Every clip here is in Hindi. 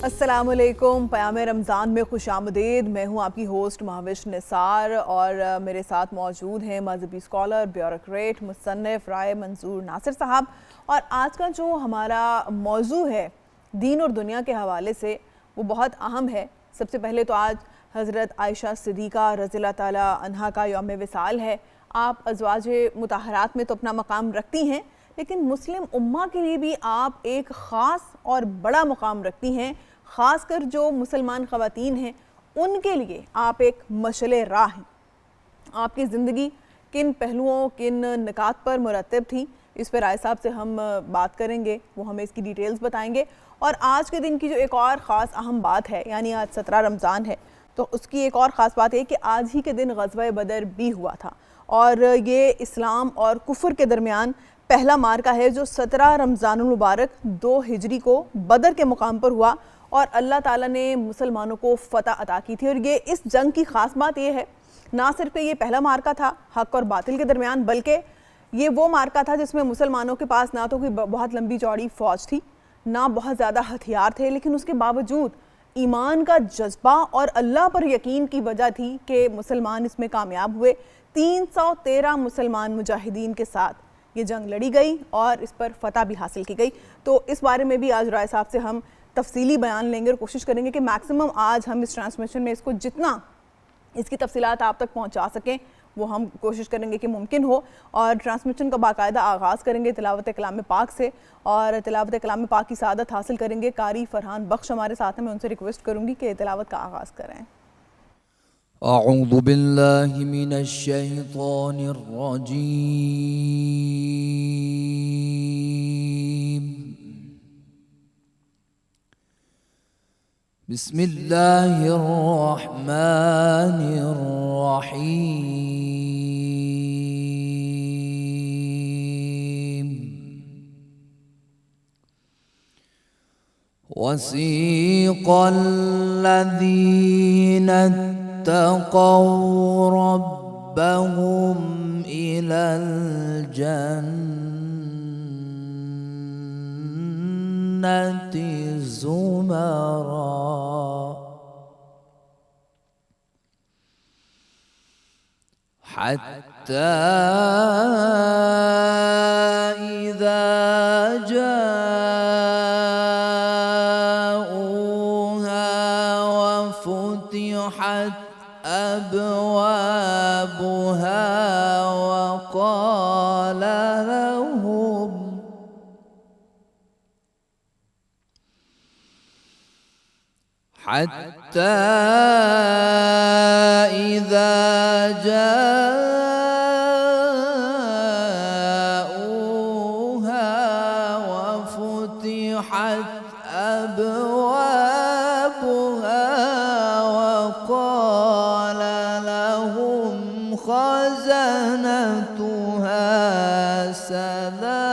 अस्सलामुअलैकुम। पयाम रमज़ान में खुशामदीद। मैं हूँ आपकी होस्ट महाविश निसार और मेरे साथ मौजूद हैं मजहबी स्कॉलर, ब्यूरोक्रेट, मुसन्निफ़ राय मंसूर नासिर साहब। और आज का जो हमारा मौजू है दीन और दुनिया के हवाले से वो बहुत अहम है। सबसे पहले तो आज हज़रत आयशा सिद्दीक़ा रज़ियल्लाहु ताला अन्हा का यौम विसाल है। आप अज़वाज मुताहरात में तो अपना मकाम रखती हैं, लेकिन मुस्लिम उम्मा के लिए भी आप एक ख़ास और बड़ा मुकाम रखती हैं। ख़ासकर जो मुसलमान ख़वातीन हैं उनके लिए आप एक मशले राह हैं। आपकी ज़िंदगी किन पहलुओं, किन निकात पर मुरतब थी, इस पर राय साहब से हम बात करेंगे। वो हमें इसकी डिटेल्स बताएंगे। और आज के दिन की जो एक और ख़ास अहम बात है, यानी आज 17 रमज़ान है, तो उसकी एक और ख़ास बात है कि आज ही के दिन ग़ज़वा बदर भी हुआ था। और ये इस्लाम और कुफ्र के दरमियान पहला मार्का है जो 17 रमज़ानुल मुबारक 2 हिजरी को बदर के मुकाम पर हुआ और अल्लाह ताला ने मुसलमानों को फ़तह अता की थी। और ये इस जंग की ख़ास बात यह है, ना सिर्फ ये पहला मार्का था हक़ और बातिल के दरमियान, बल्कि ये वो मार्का था जिसमें मुसलमानों के पास ना तो कोई बहुत लंबी चौड़ी फ़ौज थी, ना बहुत ज़्यादा हथियार थे, लेकिन उसके बावजूद ईमान का जज्बा और अल्लाह पर यकीन की वजह थी कि मुसलमान इसमें कामयाब हुए। 313 मुसलमान मुजाहिदीन के साथ ये जंग लड़ी गई और इस पर फ़तह भी हासिल की गई। तो इस बारे में भी आज राय साहब से हम तफसीली बयान लेंगे और कोशिश करेंगे कि मैक्सिमम आज हम इस ट्रांसमिशन में इसको जितना इसकी तफसीलात आप तक पहुंचा सकें वो हम कोशिश करेंगे कि मुमकिन हो। और ट्रांसमिशन का बाकायदा आगाज़ करेंगे तिलावत कलाम पाक से, और तिलावत कलाम पाक की सादत हासिल करेंगे। कारी फरहान बख्श हमारे साथ हैं, मैं उनसे रिक्वेस्ट करूँगी कि तिलावत का आगाज़ करें। अऊज़ु बिल्लाहि मिनश शैतानिर रजीम। बिस्मिल्लाहिर रहमानिर रहीम। वसीक़ल्लज़ीना इत्तक़ौ रब्बहुम इलल जन्नति ज़ुमरा हत्ता इज़ा जाऊहा वफ़ुतिहत अबवाबुहा वक़ाल लहुम हत्ता इज़ा जाऊहा वफ़ुतिहत अबवाबुहा वक़ाल लहुम ख़ज़नतुहा सलाम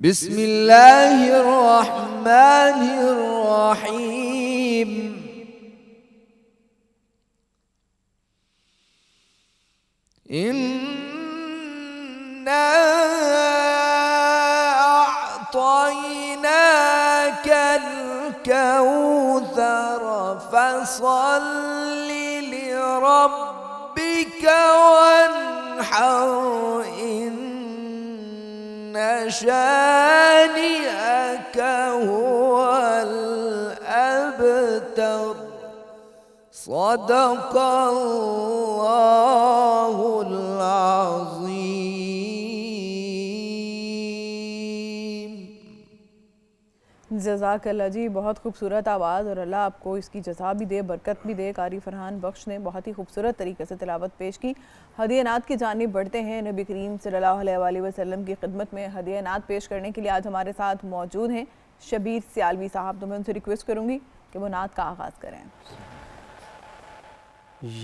बिस्मिल्लाहिर रहमानिर रहीम। इन्ना अअतैनाकल कौसर फसल्लि लिरब्बिका वन्हर इन्न शानिअका हुवल अबतर। सदक़ल्लाहुल अज़ीम। जज़ाकल्लाह जी, बहुत खूबसूरत आवाज़ और अल्लाह आपको इसकी जज़ा भी दे, बरकत भी दे। कारी फरहान बख्श ने बहुत ही खूबसूरत तरीके से तिलावत पेश की। हदिया नात की जानिब बढ़ते हैं। नबी करीम सल्लल्लाहु अलैहि वसल्लम की खिदमत में हदिया नात पेश करने के लिए आज हमारे साथ मौजूद हैं शबीर सियालवी साहब। तो मैं उनसे रिक्वेस्ट करूँगी कि वो नात का आगाज़ करें।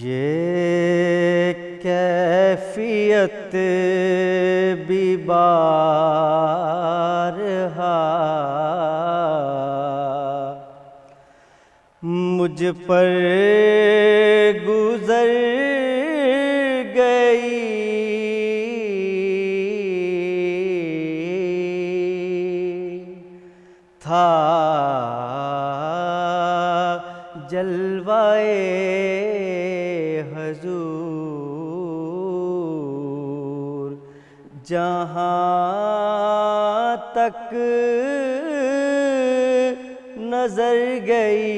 ये कैफियत भी बारहा मुझ पर गुजर गई। था जलवाए हुजूर जहाँ तक नजर गई।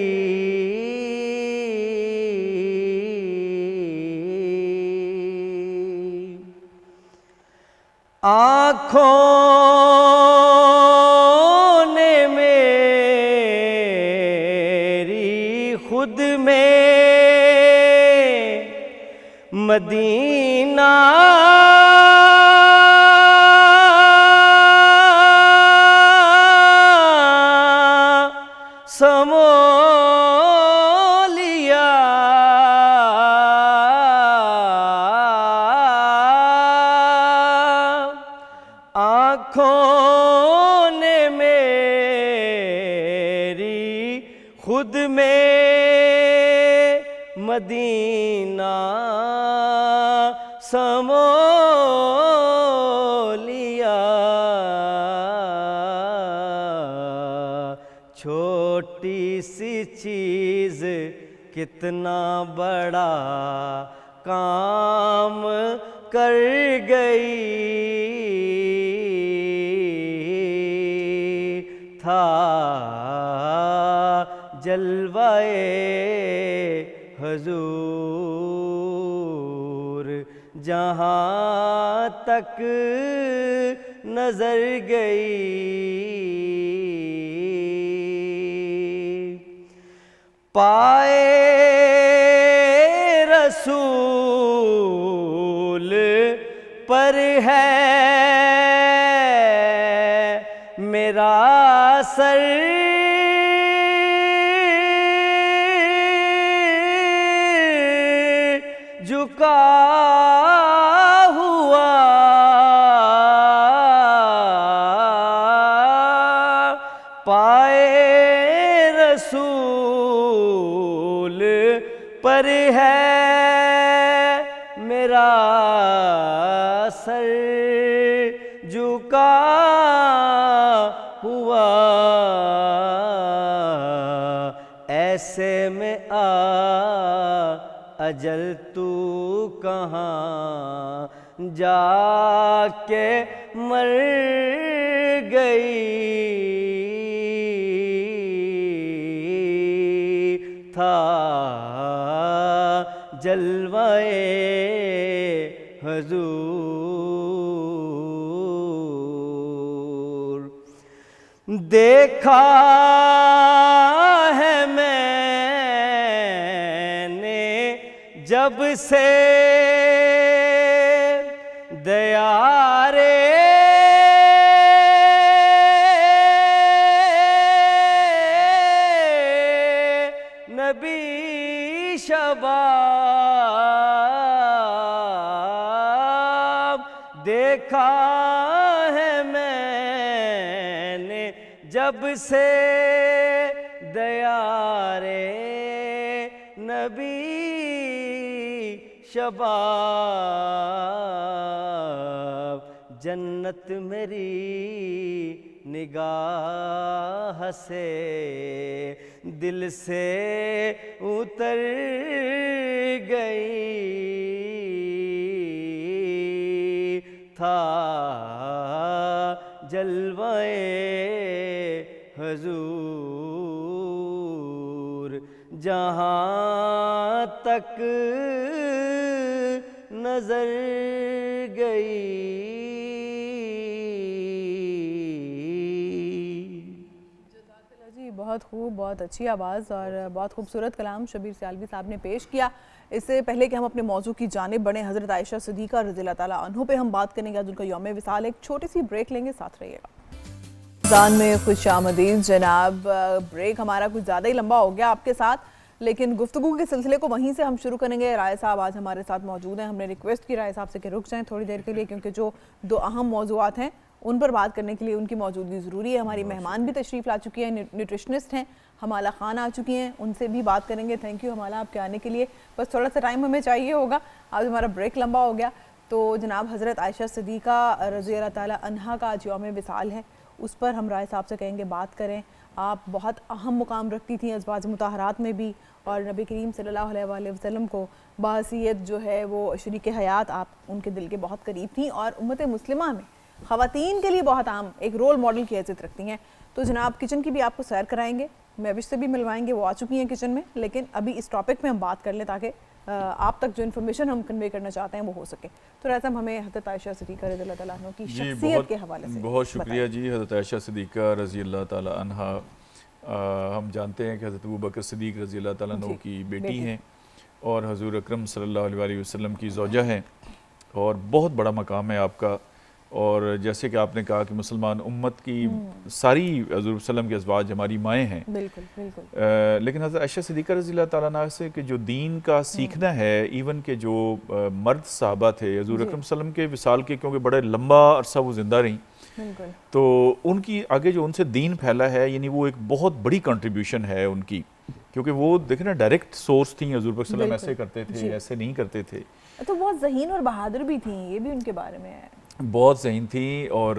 आँखों ने मेरी खुद में मदीना समो लिया। आँखों ने मेरी खुद में मदीना समो लिया। छोटी सी चीज़ कितना बड़ा काम कर गई। था जलवाए हुजूर जहाँ तक नजर गई। पाए रसूल पर है मेरा सर। झुका हुआ पाए रसूल पर है मेरा सर। झुका हुआ ऐसे में अजल तू कहाँ जाके मर गई। था जलवाए हुजूर देखा है मैंने जब से दयारे नबी शबाब। देखा है मैं जब से दयारे नबी शबाब जन्नत मेरी निगाह से दिल से उतर गई था जलवाए हुजूर जहाँ तक नजर गई। जी बहुत खूब, बहुत अच्छी आवाज़ और बहुत खूबसूरत कलाम शबीर सियालवी साहब ने पेश किया। इससे पहले कि हम अपने मौजू की जानिब बढ़ें, हज़रत आयशा सिद्दीक़ा रज़ियल्लाहु ताला अन्हा पे हम बात करेंगे। आज उनका यौम विसाल, एक छोटी सी ब्रेक लेंगे, साथ रहिएगा। रमज़ान में खुश आमदीद जनाब। ब्रेक हमारा कुछ ज़्यादा ही लंबा हो गया आपके साथ, लेकिन गुफ्तगू के सिलसिले को वहीं से हम शुरू करेंगे। राय साहब आज हमारे साथ मौजूद हैं। हमने रिक्वेस्ट की राय साहब से कि रुक जाएं थोड़ी देर के लिए, क्योंकि जो दो अहम मौज़ूआत हैं उन पर बात करने के लिए उनकी मौजूदगी ज़रूरी है। हमारी मेहमान भी तशरीफ़ ला चुकी है, न्यूट्रिशनिस्ट हैं हमाला खान आ चुकी हैं, उनसे भी बात करेंगे। थैंक यू हमाला आपके आने के लिए। बस थोड़ा सा टाइम हमें चाहिए होगा, आज हमारा ब्रेक लंबा हो गया। तो जनाब हज़रत आयशा सिद्दीक़ा रज़ियल्लाहु ताला अन्हा का आज यौम विसाल है, उस पर हम राय साहब से कहेंगे बात करें। आप बहुत अहम मुकाम रखती थी अज़वाज मुताहरात में भी, और नबी करीम सल्लल्लाहु अलैहि वसल्लम को बाहसीयत जो है वो शरीक हयात आप उनके दिल के बहुत करीब थी, और उम्मत मुस्लिमा में ख़वातीन के लिए बहुत आम एक रोल मॉडल की हैसियत रखती हैं। तो जनाब किचन की भी आपको सैर कराएंगे, महविश से भी मिलवाएंगे, वो आ चुकी हैं किचन में। लेकिन अभी इस टॉपिक में हम बात कर लें ताकि आप तक जो इन्फॉर्मेशन हम कन्वे करना चाहते हैं वो हो सके। तो रहता हमें हज़रत आयशा सिद्दीक़ा रज़ियल्लाहु ताला अन्हा की शख्सियत के हवाले से बहुत शुक्रिया जी। हज़रत आयशा सिद्दीक़ा रज़ियल्लाहु ताला अन्हा, हम जानते हैं कि हज़रत अबू बकर सिद्दीक़ रज़ियल्लाहु ताला अन्हु की बेटी हैं और हज़ूर अकरम सल्लल्लाहु अलैहि वसल्लम की ज़ौजा हैं, और बहुत बड़ा मकाम है आपका। और जैसे कि आपने कहा कि मुसलमान उम्मत की सारी हज़ूर वसल्लम के अज़वाज हमारी माएँ हैं, बिल्कुल बिल्कुल। लेकिन हज़रत आयशा सिद्दीक़ा रज़ियल्लाहु ताला अन्हा से कि जो दीन का सीखना है, इवन के जो मर्द साहबा थे हज़ूर अकरम सल्लम के विसाल के, क्योंकि बड़े लंबा अरसा वो ज़िंदा रहीं, तो उनकी आगे जो उनसे दीन फैला है, यानी वो एक बहुत बड़ी कंट्रीब्यूशन है उनकी, क्योंकि वो देखें ना डायरेक्ट सोर्स थी। हज़ूर पाक सल्लल्लाहु अलैहि वसल्लम ऐसे करते थे, ऐसे नहीं करते थे। तो बहुत ज़हीन और बहादुर भी थी, ये भी उनके बारे में है। बहुत ज़हीन थी। और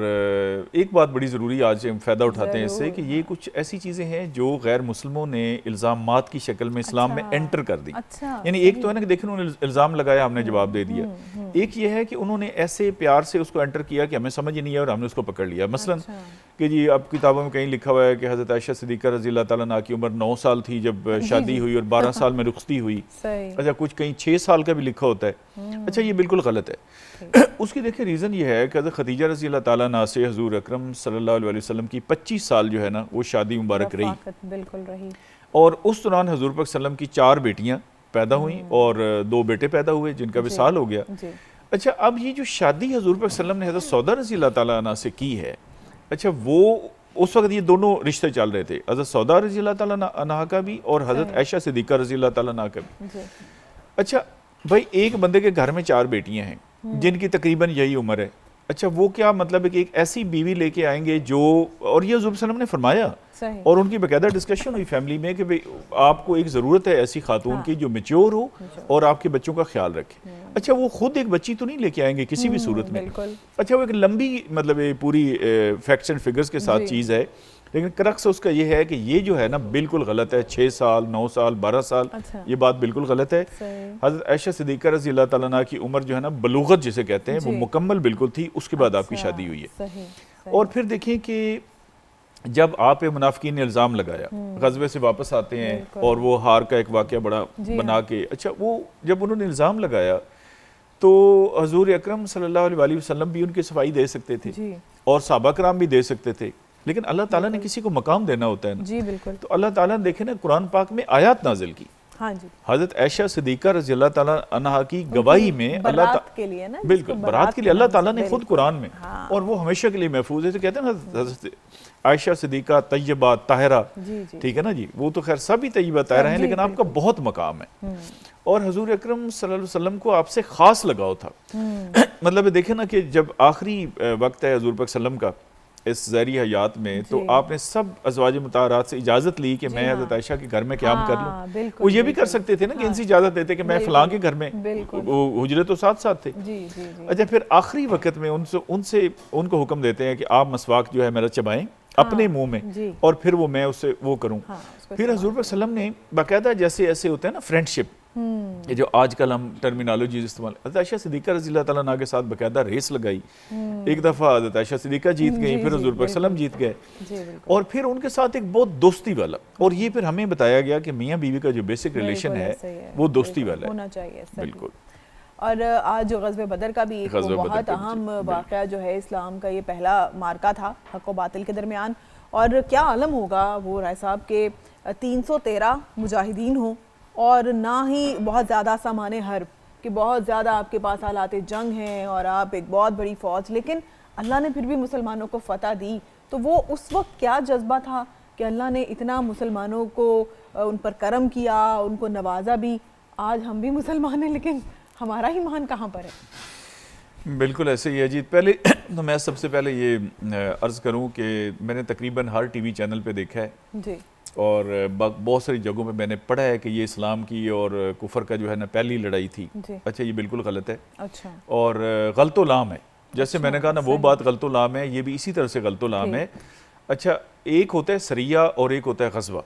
एक बात बड़ी ज़रूरी आज हम फ़ायदा उठाते हैं इससे कि ये कुछ ऐसी चीज़ें हैं जो गैर मुस्लिमों ने इल्ज़ामात की शक्ल में इस्लाम में एंटर कर दी। यानी एक तो है ना कि देखें उन्होंने इल्ज़ाम लगाया, हमने जवाब दे दिया। एक ये है कि उन्होंने ऐसे प्यार से उसको एंटर किया कि हमें समझ ही नहीं है और हमने उसको पकड़ लिया। मसलन कि जी अब किताबों में कहीं लिखा हुआ है कि हज़रत आयशा सिद्दीक़ा रज़ियल्लाहु ताला अन्हा की उम्र 9 साल थी जब शादी हुई और 12 साल में रुखसती हुई। अच्छा, कुछ कहीं 6 साल का भी लिखा होता है। अच्छा, ये बिल्कुल गलत है। उसकी देखिए रीज़न ये है कि हज़रत खदीजा रज़ियल्लाहु ताला अन्हा से हज़ूर अकरम सल्लल्लाहु अलैहि वसल्लम की 25 साल जो है ना वो शादी मुबारक रही, और उस दौरान हज़ूर पाक सल्लम की 4 बेटियाँ पैदा हुई और 2 बेटे पैदा हुए जिनका विसाल हो गया। अच्छा, अब ये जो शादी हज़ूर पाक सल्लम ने हज़रत सौदा रज़ियल्लाहु ताला अन्हा से की है, अच्छा वो उस वक्त ये दोनों रिश्ते चल रहे थे, हज़रत सौदा रज़ियल्लाहु ताला अन्हा का भी और हज़रत आयशा सिद्दीक़ा रज़ियल्लाहु ताला अन्हा का भी। अच्छा भाई, एक बंदे के घर में 4 बेटियां हैं जिनकी तकरीबन यही उम्र है। अच्छा, वो क्या मतलब है कि एक ऐसी बीवी लेके आएंगे जो, और ये हज़ूर सल्लम ने फरमाया और उनकी बाकायदा डिस्कशन हुई फैमिली में कि भाई आपको एक ज़रूरत है ऐसी खातून की जो मैच्योर हो और आपके बच्चों का ख्याल रखे। अच्छा, वो खुद एक बच्ची तो नहीं लेके आएंगे किसी भी सूरत में। अच्छा, वो एक लंबी मतलब पूरी फैक्ट्स एंड फिगर्स के साथ चीज़ है, लेकिन क्रक्स उसका ये है कि ये जो है ना बिल्कुल गलत है। 6 साल 9 साल 12 साल ये बात बिल्कुल गलत है। हज़रत आयशा सिद्दीक़ा रज़ियल्लाहु ताला अन्हा की उम्र जो है ना बलूगत जिसे कहते हैं वो मुकम्मल बिल्कुल थी, उसके बाद आपकी शादी हुई है। और फिर देखें कि जब आप मुनाफिकीन ने इल्ज़ाम लगाया, ग़ज़वे से वापस आते हैं और वो हार का एक वाक़या बड़ा बना के, अच्छा वो जब उन्होंने इल्ज़ाम लगाया तो हज़ूर अकरम सल्लल्लाहु अलैहि वसल्लम भी उनकी सफाई दे सकते थे और सहाबा कराम भी दे सकते थे, लेकिन अल्लाह ताला ने किसी को मकाम देना होता है ना। जी बिल्कुल। तो अल्लाह ताला ने देखे ना कुरान पाक में आयत नाजिल की। हाँ जी। हज़रत आयशा सिद्दीक़ा रज़ियल्लाहु ताला अन्हा की गवाही में अल्लाह के लिए ना, बिल्कुल बारात के लिए अल्लाह ताला ने खुद कुरान में, और वो हमेशा के लिए महफूज है। तो कहते हैं ना हज़रत आयशा सिद्दीक़ा तय्यबा ताहिरा, ठीक है ना जी, वो तो खैर सभी तय्यबा ताहिरा हैं, लेकिन आपका बहुत मकाम है और हज़ूर अकरम सल्लल्लाहु अलैहि वसल्लम को आपसे ख़ास लगाव था। मतलब देखे ना कि जब आखिरी वक्त है हज़ूर पाक सल्लम का, इस ज़हरी हयात में, तो आपने सब अज़वाज मुताहरात से इजाज़त ली कि मैं हज़रत आयशा के घर में क़याम कर लूँ। वो ये भी कर सकते थे ना कि इनसे इजाज़त देते कि मैं फ़लाँ के घर में, वो हुजरे तो साथ साथ थे। अच्छा, फिर आखिरी वक्त में उनसे उनको हुक्म देते हैं कि आप मसवाक जो है मेरा चबाएं अपने मुंह में, और फिर वो मैं उससे वो करूँ। फिर हज़ूर पाक सल्लम ने बाकायदा, जैसे ऐसे होते हैं ना फ्रेंडशिप, ये जो आजकल हम टर्मिनोलॉजी इस्तेमाल, हज़रत आयशा सिद्दीक़ा रज़ी अल्लाह तआला अन्हा के साथ बाकायदा रेस लगाई। एक दफ़ा हज़रत आयशा सिद्दीक़ा जीत गई, फिर हज़ूर पाक सल्लम जीत गए, और फिर उनके साथ एक बहुत दोस्ती वाला, और ये फिर हमें बताया गया कि मियाँ बीवी का जो बेसिक रिलेशन है वो दोस्ती वाला होना चाहिए। बिल्कुल। और आज जो ग़ज़वे बदर का भी एक बहुत अहम वाक़या जो है, इस्लाम का ये पहला मार्का था हक़ व बातिल के दरमियान, और क्या आलम होगा वो राय साहब के 313 मुजाहिदीन हों और ना ही बहुत ज़्यादा सामाने हर्ब कि बहुत ज़्यादा आपके पास हालात जंग हैं और आप एक बहुत बड़ी फ़ौज, लेकिन अल्लाह ने फिर भी मुसलमानों को फ़तह दी। तो वो उस वक्त क्या जज्बा था कि अल्लाह ने इतना मुसलमानों को उन पर करम किया, उनको नवाजा भी। आज हम भी मुसलमान हैं, लेकिन हमारा ईमान कहाँ पर है? बिल्कुल ऐसे ही है जी। पहले तो मैं सबसे पहले ये अर्ज़ करूँ कि मैंने तकरीबन हर टीवी चैनल पे देखा है जी, और बहुत सारी जगहों पे मैंने पढ़ा है कि ये इस्लाम की और कुफर का जो है ना पहली लड़ाई थी। अच्छा, ये बिल्कुल गलत है। अच्छा, और गलतो लाम है, जैसे मैंने कहा ना वो बात गलतो लाम है, ये भी इसी तरह से गलतो लाम है। अच्छा, एक होता है सरिया और एक होता है ग़ज़वा।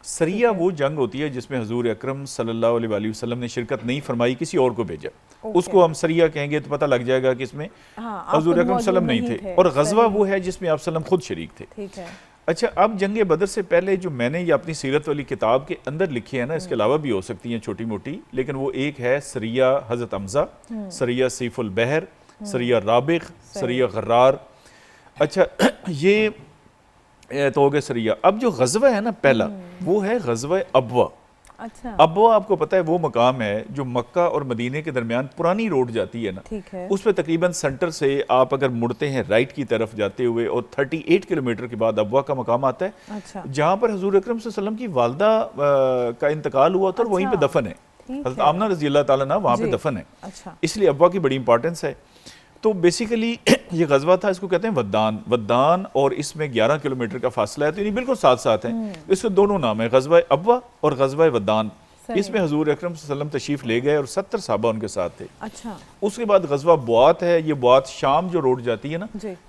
सरिया वो जंग होती है जिसमें हुजूर अकरम सल्लल्लाहु अलैहि वसल्लम ने शिरकत नहीं फरमाई, किसी और को भेजा, उसको हम सरिया कहेंगे, तो पता लग जाएगा कि इसमें हुजूर अकरम सल्लम नहीं थे। और ग़ज़वा वो है जिसमें आप सल्लम खुद शरीक थे। ठीक है। अच्छा, अब जंग बदर से पहले जो मैंने ये अपनी सीरत वाली किताब के अंदर लिखी है ना, इसके अलावा भी हो सकती हैं छोटी मोटी, लेकिन वो एक है सरिया हज़रत हमज़ा, सरिया सैफुल बहर, सरिया राबिग़, सरिया ग़र्रार। अच्छा, ये तो हो गया सरिया। अब जो ग़ज़वा है ना पहला, वो है ग़ज़वा अबवा। अच्छा, अबवा आपको पता है वो मकाम है जो मक्का और मदीने के दरमियान पुरानी रोड जाती है ना, उस पर तकरीबन सेंटर से आप अगर मुड़ते हैं राइट की तरफ जाते हुए, और 38 किलोमीटर के बाद अबवा का मकाम आता है। अच्छा, जहाँ पर हुजूर अकरम सल्लल्लाहु अलैहि वसल्लम की वालदा का इंतकाल हुआ था, और वहीं पे दफन है। हज़रत आमना रज़ी अल्लाह ताला अन्हा वहाँ पे दफन है। अच्छा, इसलिए अबवा की बड़ी इंपॉर्टेंस है। तो बेसिकली ये ग़ज़वा था, इसको कहते हैं वद्दान। वद्दान और इसमें 11 किलोमीटर का फासला है, तो ये बिल्कुल साथ साथ हैं। इसके दोनों नाम है, ग़ज़वा अबवा और ग़ज़वा वद्दान। इसमें हुजूर अकरम सल्लल्लाहु अलैहि वसल्लम तशरीफ़ ले गए और 70 सहाबा उनके साथ थे। अच्छा, उसके बाद ग़ज़वा बुआत है। ये बुआत शाम जो रोड जाती है ना,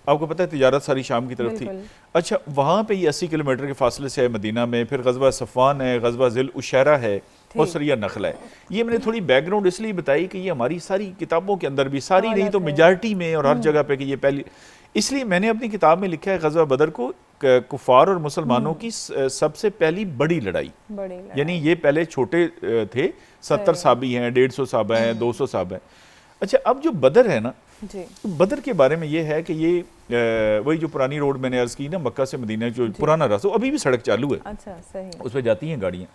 आपको पता है तिजारत सारी शाम की तरफ थी। अच्छा, वहाँ पे ये 80 किलोमीटर के फासले से है मदीना में। फिर ग़ज़वा सफ़वान है, ग़ज़वा ज़िल उशैरा है, और सरिया नखला है। ये मैंने थोड़ी बैकग्राउंड इसलिए बताई कि ये हमारी सारी किताबों के अंदर भी, सारी नहीं तो मेजॉरिटी में और हर जगह पे कि ये पहली, इसलिए मैंने अपनी किताब में लिखा है ग़ज़वा बदर को कुफार और मुसलमानों की सबसे पहली बड़ी लड़ाई। यानी ये पहले छोटे थे, 70 साहबी हैं, 150 साहबा हैं, 200 साहबा हैं। अच्छा, अब जो बदर है ना, तो बदर के बारे में ये है कि ये वही जो पुरानी रोड मैंने अर्ज़ की ना, मक्का से मदीना जो पुराना रास्ता, अभी भी सड़क चालू है। अच्छा, सही। उस पर जाती हैं गाड़ियाँ।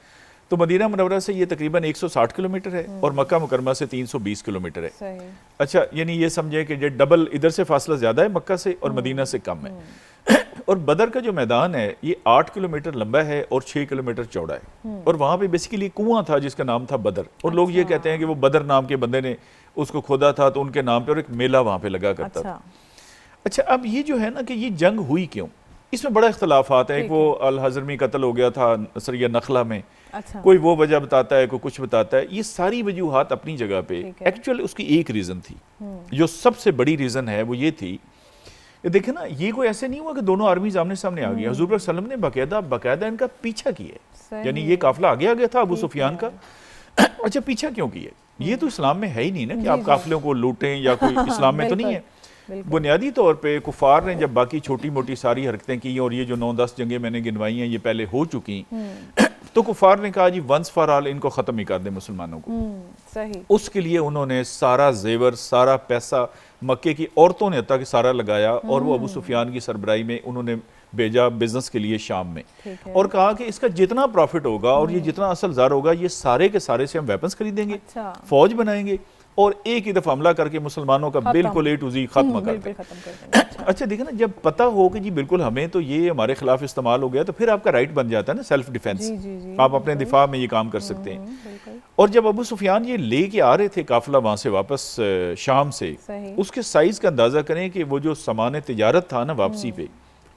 तो मदीना मुनव्वरा से ये तकरीबन 160 किलोमीटर है, और मक्का मुकरमा से 320 किलोमीटर है। अच्छा, यानी ये समझे कि डबल, इधर से फासला ज़्यादा है मक्का से, और मदीना से कम है। और बदर का जो मैदान है ये 8 किलोमीटर लंबा है और 6 किलोमीटर चौड़ा है। और वहाँ पे बेसिकली कुआं था जिसका नाम था बदर, और लोग ये कहते हैं कि वो बदर नाम के बंदे ने उसको खोदा था, तो उनके नाम पे, और एक मेला वहाँ पे लगा करता था। अच्छा, अब ये जो है ना कि ये जंग हुई क्यों, इसमें बड़ा इख्तलाफात है। एक वो अल हज़रमी कत्ल हो गया था सरिया नखला में। अच्छा, कोई वो वजह बताता है, कोई कुछ बताता है। ये सारी वजूहात अपनी जगह पे, एक्चुअल उसकी एक रीज़न थी, जो सबसे बड़ी रीज़न है वो ये थी। देखे ना, ये कोई ऐसे नहीं हुआ कि दोनों आर्मीज आमने सामने आ गई। हुजूर सल्लम ने बाकायदा इनका पीछा किया, यानी ये काफिला आगे आ गया था अबू सुफियान का। अच्छा, पीछा क्यों किया? ये तो इस्लाम में है ही नहीं ना कि आप काफिलों को लूटें, या कोई इस्लाम में तो नहीं है। बुनियादी तौर पे कुफार ने जब बाकी छोटी मोटी सारी हरकतें की, और ये जो 9-10 जंगें मैंने गिनवाई हैं ये पहले हो चुकी, तो कुफार ने कहा जी वंस फॉर ऑल इनको ख़त्म ही कर दे मुसलमानों को। सही। उसके लिए उन्होंने सारा जेवर, सारा पैसा मक्के की औरतों ने तक सारा लगाया, और वो अबू सुफियान की सरबराही में उन्होंने भेजा बिजनेस के लिए शाम में, और कहा कि इसका जितना प्रॉफिट होगा और ये जितना असल जार होगा, ये सारे के सारे से हम वेपन्स खरीदेंगे, फौज बनाएंगे, और एक ही दफा हमला करके मुसलमानों का बिल्कुल ए टू जी खत्म कर देंगे। अच्छा, देखिए ना, जब पता हो कि जी बिल्कुल हमें तो ये हमारे खिलाफ इस्तेमाल हो गया, तो फिर आपका राइट बन जाता है ना सेल्फ डिफेंस। आप अपने दिफा में ये काम कर सकते हैं। और जब अबू सुफियान ये लेके आ रहे थे काफिला वहां से वापस शाम से, उसके साइज का अंदाजा करें कि वो जो सामान तिजारत था ना वापसी पे,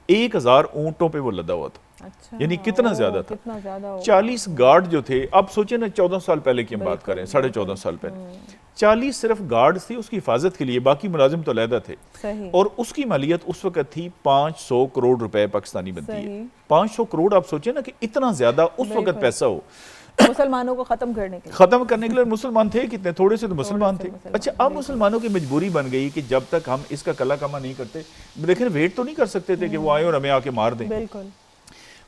1000 ऊंटों पे वो लदा हुआ था। अच्छा, यानी कितना ज्यादा था, कितना ज्यादा होगा। 40 गार्ड जो थे, अब सोचे ना 14 साल पहले की हम बात करें, 14.5 साल पहले 40 सिर्फ गार्ड थे उसकी हिफाजत के लिए, बाकी मुलाजिम तो अलहदा थे। सही। और उसकी मालियत उस वक्त थी 500 करोड़ रुपए पाकिस्तानी बनती है। 500 करोड़, आप सोचे ना कि इतना ज्यादा उस वक्त पैसा हो मुसलमानों को खत्म करने के लिए। खत्म करने के लिए। मुसलमान थे कितने, थोड़े से तो मुसलमान थे। अच्छा, अब मुसलमानों की मजबूरी बन गई कि जब तक हम इसका कला कमा नहीं करते, देखें वेट तो नहीं कर सकते थे कि वो आए और हमें आके मार दें। बिल्कुल।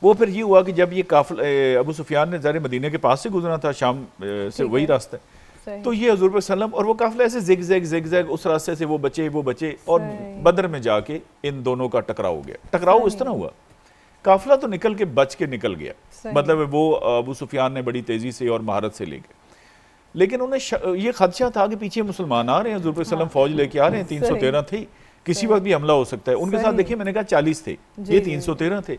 वो फिर ये हुआ कि जब ये काफिला अबू सुफियान ने ज़ाहिर मदीने के पास से गुजरना था, शाम से वही रास्ता है, तो ये हजूर सल्लम और वो काफिला ऐसे जिग-जैग उस रास्ते से वो बचे और बदर में जाके इन दोनों का टकराव हो गया। टकराव इस तरह हुआ, काफिला तो निकल के बच के निकल गया, मतलब वो अबू सुफियान ने बड़ी तेजी से और महारत से ले गए, लेकिन उन्हें ये खदशा था कि पीछे मुसलमान आ रहे हैं, हजूर सल्लम फौज लेके आ रहे हैं, 313 थी, किसी वक्त भी हमला हो सकता है। उनके साथ देखिए मैंने कहा 40 थे, ये 313 थे।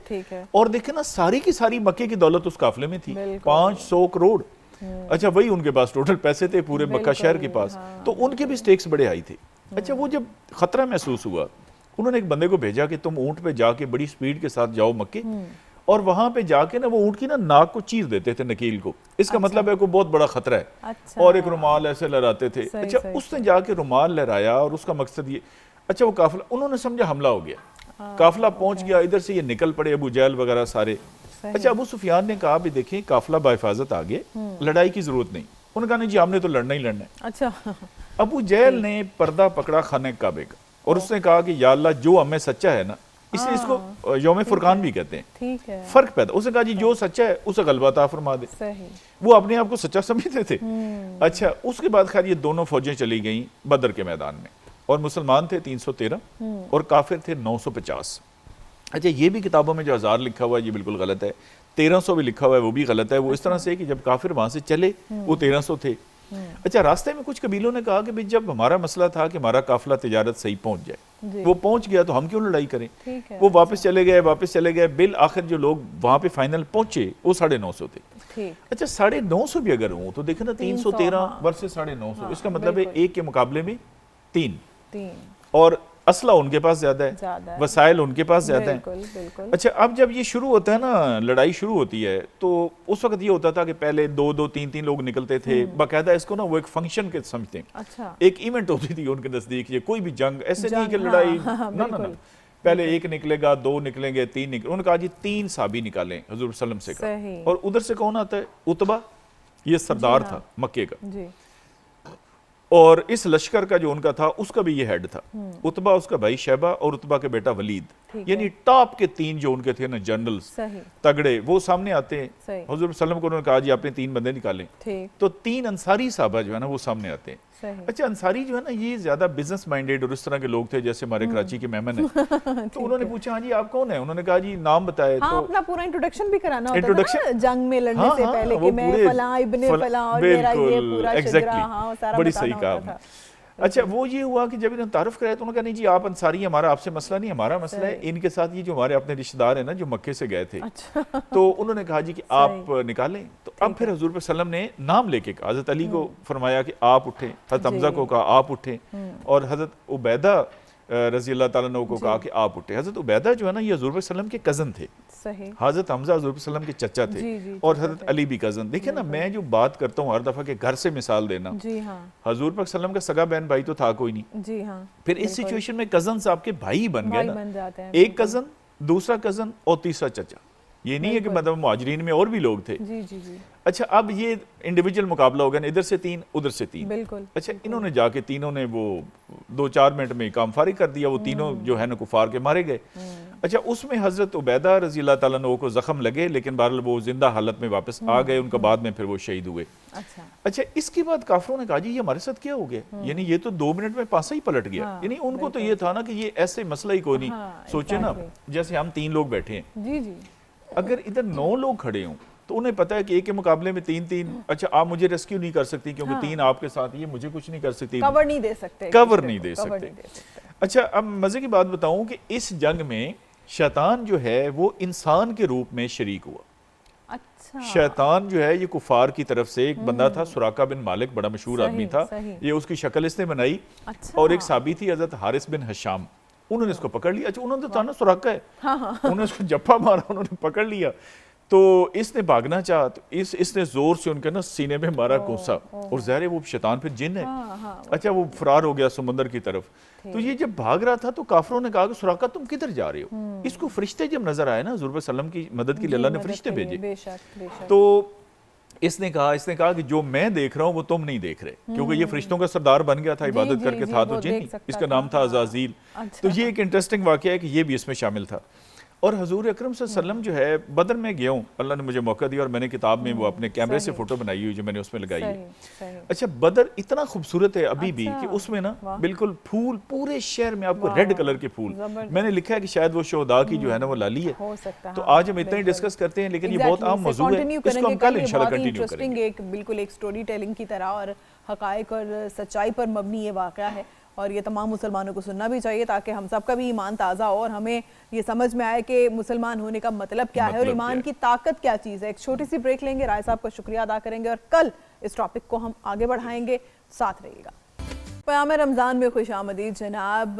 और देखे ना सारी की सारी मक्के की दौलत उस काफिले में थी, 500 करोड़। अच्छा, वही उनके पास टोटल पैसे थे पूरे मक्का शहर के पास, तो उनके भी स्टेक्स बड़े हाई थे। अच्छा, वो जब खतरा महसूस हुआ, उन्होंने एक बंदे को भेजा कि तुम ऊंट पे जाके बड़ी स्पीड के साथ जाओ मक्के, और वहां पे जाके ना वो ऊंट की ना नाक को चीर देते थे, नकील को। इसका मतलब है कोई बहुत बड़ा खतरा है। और एक रुमाल ऐसे लहराते थे। अच्छा, उसने जाके रुमाल लहराया और उसका मकसद ये, अच्छा वो काफिला, उन्होंने समझा हमला हो गया, काफिला पहुंच गया, इधर से ये निकल पड़े अबू जहल वगैरह सारे। अच्छा, अबू सुफियान ने कहा भी देखें काफिला बाहिफाजत आगे, लड़ाई की जरूरत नहीं। उन्होंने कहा नहीं जी, हमने तो लड़ना ही लड़ना है। अच्छा, अबू जहल ने पर्दा पकड़ा खाने काबे का और उसने कहा कि या अल्लाह, जो हमें सच्चा है ना, इसलिए इसको यौम फुरकान भी कहते हैं, ठीक है, फर्क पैदा। उसने कहा जी जो सच्चा है उसे गलबा अता फरमा दे। सही। वो अपने आप को सच्चा समझते थे। अच्छा, उसके बाद खैर ये दोनों फौजें चली गईं बदर के मैदान में, और मुसलमान थे 313 और काफिर थे 950। अच्छा, ये भी किताबों में जो 1000 लिखा हुआ है ये बिल्कुल गलत है, 1300 भी लिखा हुआ है वो भी गलत है। वो इस तरह से कि जब काफिर वहां से चले वो 1300 थे। अच्छा, रास्ते में कुछ कबीलों ने कहा कि भाई जब हमारा मसला था कि हमारा काफिला तिजारत सही पहुंच जाए, वो पहुंच गया तो हम क्यों लड़ाई करें। वो वापस चले गए। बिल आखिर जो लोग वहां पे फाइनल पहुंचे वो 950 थे। अच्छा, 950 भी अगर हो तो देखे ना 313 वर्सेस 950, इसका मतलब है एक के मुकाबले में 3। और असला उनके पास ज्यादा है, वसाइल उनके पास ज्यादा है। अच्छा, अब जब ये शुरू होता है ना, लड़ाई शुरू होती है, तो उस वक्त ये होता था कि पहले 2-2, 3-3 लोग निकलते थे, बाकायदा इसको ना वो एक फंक्शन के समझते हैं। अच्छा। एक इवेंट होती थी उनके नजदीक, ये कोई भी जंग ऐसे नहीं कि लड़ाई, ना, पहले एक निकलेगा, 2 निकलेंगे, 3 निकलेंगे। उन्होंने कहा जी 3 साहबी निकालें, हजूर सल्लम से कहा। और उधर से कौन आता है, उतबा, ये सरदार था मक्के का, और इस लश्कर का जो उनका था उसका भी ये हेड था। उतबा, उसका भाई शैबा और उतबा के बेटा वलीद, यानी टॉप के 3 जो उनके थे ना जनरल्स तगड़े, वो सामने आते हैं। हुजूर सल्लम को उन्होंने कहा जी आपने 3 बंदे निकालें, तो 3 अंसारी साहबा जो है ना वो सामने आते हैं। अच्छा, अंसारी जो है ना ये ज्यादा बिजनेस माइंडेड और इस तरह के लोग थे जैसे हमारे कराची के मेहमान है। तो उन्होंने पूछा हाँ जी आप कौन है, उन्होंने कहा जी नाम बताए। हाँ, तो अपना पूरा इंट्रोडक्शन भी कराना होता था ना जंग में लड़ने से पहले कि मैं फलां इब्ने फलां और मेरा ये पूरा शिजरा, हाँ सारा बड़ी सही कहा। अच्छा, वो ये हुआ कि जब इन्होंने तारुफ कराया तो उन्होंने कहा नहीं जी आप अंसारी, हमारा आपसे मसला नहीं, हमारा मसला है इनके साथ ये जो हमारे अपने रिश्तेदार हैं ना जो मक्के से गए थे। अच्छा। तो उन्होंने कहा जी कि आप निकालें। तो अब फिर हुजूर सल्लम ने नाम लेके कहा, हजरत अली को फरमाया कि आप उठे, हजरत हमजा को कहा आप उठे, और हजरत उबैदा रजी अल्लाह ताला अन्हु को कहा कि आप उठे। हजरत उबैदा जो है ना ये हुजूर सल्लम के कजन थे। सही। हजरत हमजा हुजूर सल्लम के चचा थे, और हजरत अली भी कजन। देखिए ना, मैं जो बात करता हूँ हर दफा के घर से मिसाल देना, हजूर पाक सल्लम का सगा बहन भाई तो था कोई नहीं। जी हाँ। फिर इस सिचुएशन में कजन आपके भाई बन गए ना, एक कजन, दूसरा कजन और तीसरा चचा। ये नहीं है कि मतलब मुहाजिरीन में और भी लोग थे। जी जी जी। अच्छा, अब ये इंडिविजुअल मुकाबला हो गया, इधर से 3 उधर से 3। बिल्कुल। अच्छा, इन्होंने जाके तीनों ने वो 2-4 मिनट में काम फारिग कर दिया, वो तीनों जो है ना कुफार के मारे गए। अच्छा, उसमें हजरत उबैदा रजी अल्लाह ताला अन्हु को जख्म लगे, लेकिन बहरहाल वो जिंदा हालत में वापस आ गए, उनका बाद में फिर वो शहीद हुए। अच्छा, इसके बाद काफिरों ने कहा जी ये हमारे साथ क्या हो गया, यानी ये तो 2 मिनट में पासा ही पलट गया। यानी उनको तो ये था ना कि ये ऐसे मसला ही कोई नहीं। सोचे ना, जैसे हम 3 लोग बैठे हैं, जी जी, अगर इधर 9 लोग खड़े हों तो उन्हें पता है कि एक के मुकाबले में 3-3। अच्छा, आप मुझे रेस्क्यू नहीं कर सकती क्योंकि 3 आपके साथ, ये मुझे कुछ नहीं कर सकती, कवर नहीं दे सकते। अच्छा, अब मजे की बात बताऊं कि इस जंग में शैतान जो है वो इंसान के रूप में शरीक हुआ। अच्छा। शैतान जो है ये कुफार की तरफ से एक बंदा था, सुराका बिन मालिक, बड़ा मशहूर आदमी था। ये उसकी शक्ल इसने बनाई। अच्छा। और एक साबी थी हजरत हारिस बिन हशाम, उन्होंने इसको पकड़ लिया। अच्छा, उन्होंने तो था ना सुराका है, उन्होंने उसको जप्पा मारा, उन्होंने पकड़ लिया। तो इसने भागना चाहा तो इसने जोर से उनके ना सीने में मारा कोसा, और ज़ाहिर है वो शैतान फिर जिन है। अच्छा, वो फरार हो गया समंदर की तरफ। तो ये जब भाग रहा था तो काफरों ने कहा कि सुराका तुम किधर जा रहे हो? इसको फरिश्ते जब नजर आए ना, हुज़ूर सल्लम की मदद के लिए अल्लाह ने फरिश्ते भेजे। तो इसने कहा कि जो मैं देख रहा हूँ वो तुम नहीं देख रहे, क्योंकि ये फरिश्तों का सरदार बन गया था, इबादत करके था तो जिन, इसका नाम था अज़ाज़ील। तो ये एक इंटरेस्टिंग वाक़या है कि ये भी इसमें शामिल था। और हजूर अकरम सल्लल्लाहु अलैहि वसल्लम जो है, बदर में गया हूँ, अल्लाह ने मुझे मौका दिया और मैंने किताब में वो अपने कैमरे से फोटो बनाई हुई जो मैंने उसमें लगाई है। अच्छा, बदर इतना खूबसूरत है अभी भी कि उसमें ना बिल्कुल फूल, पूरे शहर में आपको रेड कलर के फूल, मैंने लिखा है कि शायद वो शोहदा की जो है ना वो लाली है। तो आज हम इतना ही डिस्कस करते हैं, लेकिन ये बहुत आम मौजू है, इसको हम कल इंशाल्लाह कंटिन्यू करेंगे। बिल्कुल एक स्टोरी टेलिंग की तरह और हकायक और सच्चाई पर मबनी ये वाक़या है, और ये तमाम मुसलमानों को सुनना भी चाहिए ताकि हम सब का भी ईमान ताज़ा हो और हमें ये समझ में आए कि मुसलमान होने का मतलब क्या है और ईमान की ताकत क्या चीज़ है। एक छोटी सी ब्रेक लेंगे, राय साहब का शुक्रिया अदा करेंगे और कल इस टॉपिक को हम आगे बढ़ाएंगे। साथ रहिएगा। क़याम रमज़ान में खुशामदीद जनाब।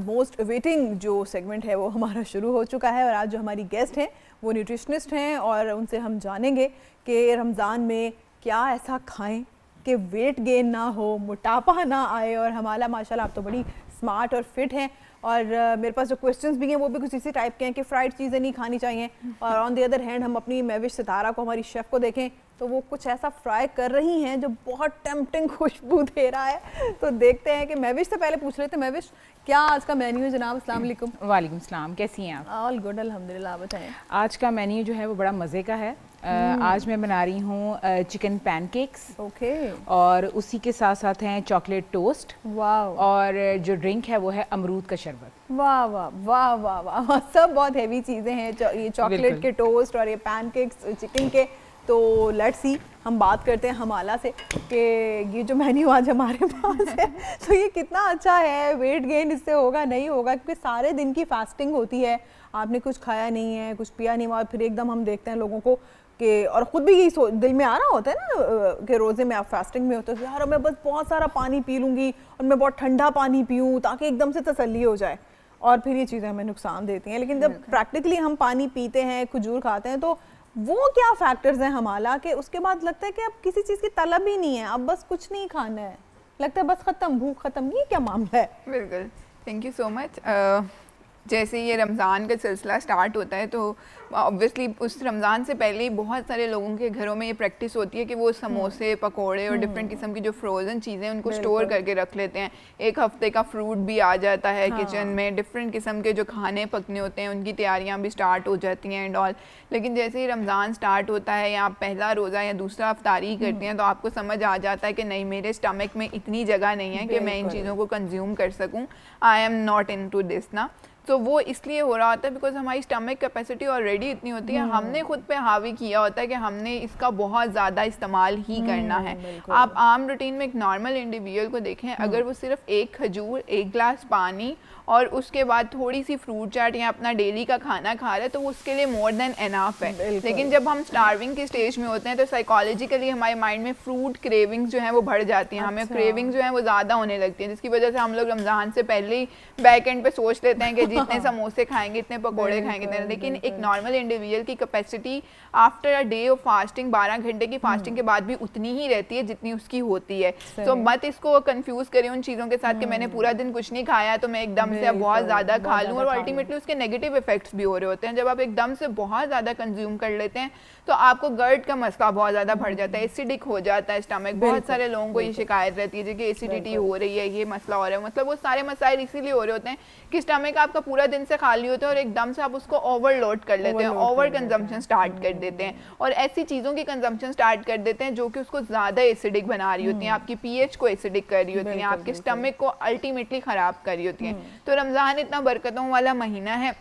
मोस्ट अवेटिंग जो सेगमेंट है वो हमारा शुरू हो चुका है और आज जो हमारी गेस्ट हैं वो न्यूट्रिशनिस्ट हैं और उनसे हम जानेंगे कि रमज़ान में क्या ऐसा खाएँ कि वेट गेन ना हो, मोटापा ना आए। और हमारा माशाल्लाह आप तो बड़ी स्मार्ट और फिट हैं, और मेरे पास जो क्वेश्चंस भी हैं वो भी कुछ इसी टाइप के हैं कि फ्राइड चीज़ें नहीं खानी चाहिए। और ऑन द अदर हैंड हम अपनी महविश सितारा को, हमारी शेफ़ को देखें तो वो कुछ ऐसा फ्राई कर रही हैं जो बहुत टेम्पटिंग खुशबू दे रहा है। तो देखते हैं कि महविश से पहले पूछ लेते हैं, महविश क्या आज का मेन्यू है जनाब? अस्सलाम वालेकुम। वालेकुम सलाम, कैसी हैं आप? ऑल गुड अल्हम्दुलिल्लाह, बताएं। आज का मेन्यू जो है वो बड़ा मज़े का है। आज मैं बना रही हूँ चिकन पैनकेक्स, ओके, और उसी के साथ साथ हैं चॉकलेट टोस्ट, वाह, और जो ड्रिंक है वो है अमरूद का शरबत। वाह वाह वाह वाह वाह, सब बहुत हैवी चीज़ें हैं, ये चॉकलेट के टोस्ट और ये पैनकेक्स चिकन के। तो लेट्स सी, हम बात करते हैं हमाला से कि ये जो मेन्यू आज हमारे पास है तो ये कितना अच्छा है, वेट गेन इससे होगा नहीं होगा, क्योंकि सारे दिन की फास्टिंग होती है, आपने कुछ खाया नहीं है, कुछ पिया नहीं, और फिर एकदम हम देखते हैं लोगों को कि, और ख़ुद भी यही दिल में आ रहा होता है ना कि रोज़े में आप फास्टिंग में होते हो, यार मैं बस बहुत सारा पानी पी लूँगी और मैं बहुत ठंडा पानी पीऊँ ताकि एकदम से तसल्ली हो जाए, और फिर ये चीज़ें हमें नुकसान देती हैं। लेकिन जब प्रैक्टिकली हम पानी पीते हैं, खजूर खाते हैं, तो वो क्या फैक्टर्स हैं हमारा कि उसके बाद लगता है कि अब किसी चीज़ की तलब ही नहीं है, अब बस कुछ नहीं खाना है, लगता है बस ख़त्म, भूख ख़त्म, ये क्या मामला है? बिल्कुल, थैंक यू सो मच। जैसे ये रमज़ान का सिलसिला स्टार्ट होता है तो ऑब्वियसली उस रमज़ान से पहले ही बहुत सारे लोगों के घरों में ये प्रैक्टिस होती है कि वो समोसे, पकोड़े और डिफरेंट किस्म की जो फ्रोज़न चीज़ें उनको स्टोर करके रख लेते हैं। एक हफ्ते का फ्रूट भी आ जाता है किचन में, डिफरेंट किस्म के जो खाने पकने होते हैं उनकी तैयारियां भी स्टार्ट हो जाती हैं एंड ऑल। लेकिन जैसे ही रमज़ान स्टार्ट होता है या आप पहला रोज़ा या दूसरा अफ्तारी करती हैं तो आपको समझ आ जाता है कि नहीं, मेरे स्टमक में इतनी जगह नहीं है कि मैं इन चीज़ों को कंज्यूम कर सकूँ, I am not into this ना। तो वो इसलिए हो रहा होता है बिकॉज हमारी स्टमक कैपेसिटी ऑलरेडी इतनी होती है, हमने खुद पे हावी किया होता है कि हमने इसका बहुत ज़्यादा इस्तेमाल ही करना है। आप आम रूटीन में एक नॉर्मल इंडिविजुअल को देखें, अगर वो सिर्फ एक खजूर, एक गिलास पानी और उसके बाद थोड़ी सी फ्रूट चाट या अपना डेली का खाना खा रहे हैं तो उसके लिए मोर देन एनाफ है। लेकिन जब हम स्टार्विंग के स्टेज में होते हैं तो साइकोलॉजिकली हमारे माइंड में फ्रूट क्रेविंग्स जो हैं वो बढ़ जाती हैं, हमें क्रेविंग्स जो हैं वो ज़्यादा होने लगती हैं, जिसकी वजह से हम लोग रमज़ान से पहले ही बैक एंड पे सोच लेते हैं कि जितने समोसे खाएंगे, इतने पकौड़े खाएंगे। लेकिन एक नॉर्मल इंडिविजुअल की capacity after a day of fasting, 12 घंटे की फास्टिंग के बाद भी उतनी ही रहती है जितनी उसकी होती है। तो मत इसको कंफ्यूज करें उन चीज़ों के साथ कि मैंने पूरा दिन कुछ नहीं खाया तो मैं एकदम से बहुत ज़्यादा खा लूँ, और अल्टीमेटली उसके नेगेटिव इफेक्ट्स भी हो रहे होते हैं। जब आप एकदम से बहुत ज़्यादा कंज्यूम कर लेते हैं तो आपको गर्ट का मसला बहुत ज़्यादा बढ़ जाता है, एसिडिक हो जाता है स्टमक। बहुत सारे लोगों को ये शिकायत रहती है कि एसिडिटी हो रही है, ये मसला हो रहा है। मतलब वो सारे मसाइल इसीलिए हो रहे होते हैं कि स्टमक आपका पूरा दिन से खाली होता है और एकदम से आप उसको ओवरलोड कर लेते हैं, ओवर कंजम्पशन स्टार्ट कर देते हैं और ऐसी चीज़ों की कंजम्पशन स्टार्ट कर देते हैं जो कि उसको ज़्यादा एसिडिक बना रही होती हैं, आपकी पीएच को एसिडिक कर रही होती हैं, आपके स्टमक को अल्टीमेटली ख़राब कर रही होती हैं। तो रमज़ान इतना बरकतों वाला महीना है,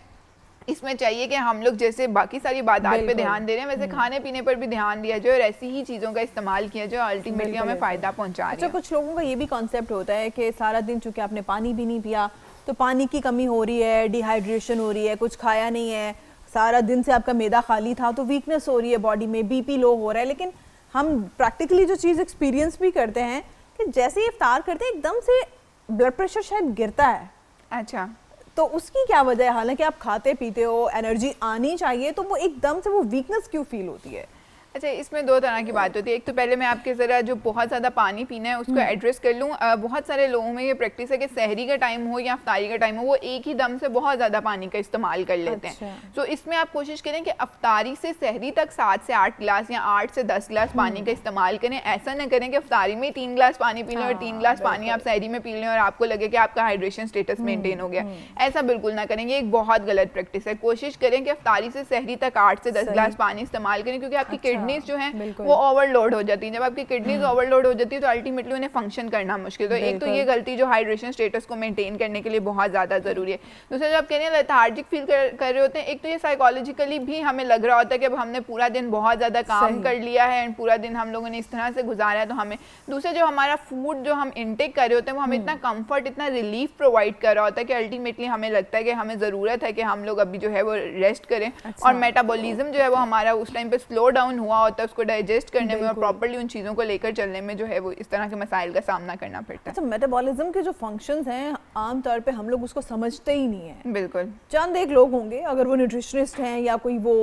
इसमें चाहिए कि हम लोग जैसे बाकी सारी बातें पे ध्यान दे रहे हैं वैसे खाने पीने पर भी ध्यान दिया जाए और ऐसी ही चीज़ों का इस्तेमाल किया जाए अल्टीमेटली हमें फ़ायदा पहुंचा रही है। अच्छा, कुछ लोगों का ये भी कॉन्सेप्ट होता है कि सारा दिन चूँकि आपने पानी भी नहीं पिया तो पानी की कमी हो रही है, डिहाइड्रेशन हो रही है, कुछ खाया नहीं है, सारा दिन से आपका मैदा खाली था तो वीकनेस हो रही है बॉडी में, बीपी लो हो रहा है। लेकिन हम प्रैक्टिकली जो चीज़ एक्सपीरियंस भी करते हैं कि जैसे ही इफ्तार करते हैं एकदम से ब्लड प्रेशर शायद गिरता है। अच्छा, तो उसकी क्या वजह है? हालांकि आप खाते पीते हो, एनर्जी आनी चाहिए, तो वो एकदम से वो वीकनेस क्यों फील होती है? अच्छा, इसमें दो तरह की बात होती है। एक तो पहले मैं आपके ज़रा जो बहुत ज़्यादा पानी पीना है उसको एड्रेस कर लूँ। बहुत सारे लोगों में ये प्रैक्टिस है कि सहरी का टाइम हो या अफ्तारी का टाइम हो, वो एक ही दम से बहुत ज़्यादा पानी का इस्तेमाल कर लेते हैं। तो इसमें आप कोशिश करें कि अफ्तारी से सहरी तक 7 से 8 गिलास या 8 से 10 गिलास पानी का इस्तेमाल करें। ऐसा ना करें कि अफ्तारी में 3 गिलास पानी पी लें और 3 गिलास पानी आप सहरी में पी लें और आपको लगे कि आपका हाइड्रेशन स्टेटस मेंटेन हो गया। ऐसा बिल्कुल ना करें, ये एक बहुत गलत प्रैक्टिस है। कोशिश करें कि अफ्तारी से सहरी तक 8 से 10 गिलास पानी इस्तेमाल करें, क्योंकि आपकी किडनीज जो है वो ओवरलोड हो जाती है। जब आपकी किडनीज ओवरलोड हो जाती है तो अल्टीमेटली उन्हें फंक्शन करना मुश्किल। तो एक तो ये गलती जो हाइड्रेशन स्टेटस को मेंटेन करने के लिए बहुत ज़्यादा ज़रूरी है। दूसरा, जब आप कह रहे हैं लेथार्जिक फील कर रहे होते हैं, एक तो ये साइकोलॉजिकली भी हमें लग रहा होता है कि अब हमने पूरा दिन बहुत ज़्यादा काम कर लिया है एंड पूरा दिन हम लोगों ने इस तरह से गुजारा है, तो हमें दूसरा जो हमारा फूड जो हम इनटेक कर रहे होते हैं वो हमें इतना कम्फर्ट, इतना रिलीफ प्रोवाइड कर रहा होता है कि अल्टीमेटली हमें लगता है कि हमें ज़रूरत है कि हम लोग अभी जो है वो रेस्ट करें। और मेटाबॉलिज्म जो है वो हमारा उस टाइम पे स्लो डाउन हुआ होता है, उसको डाइजेस्ट करने में और प्रॉपर्ली उन चीज़ों को लेकर चलने में जो है वो इस तरह के मसाइल का सामना करना पड़ता है। अच्छा, मेटाबॉलिज्म के जो फंक्शंस हैं आमतौर पे हम लोग उसको समझते ही नहीं है। बिल्कुल, चंद एक लोग होंगे, अगर वो न्यूट्रिशनिस्ट हैं या कोई वो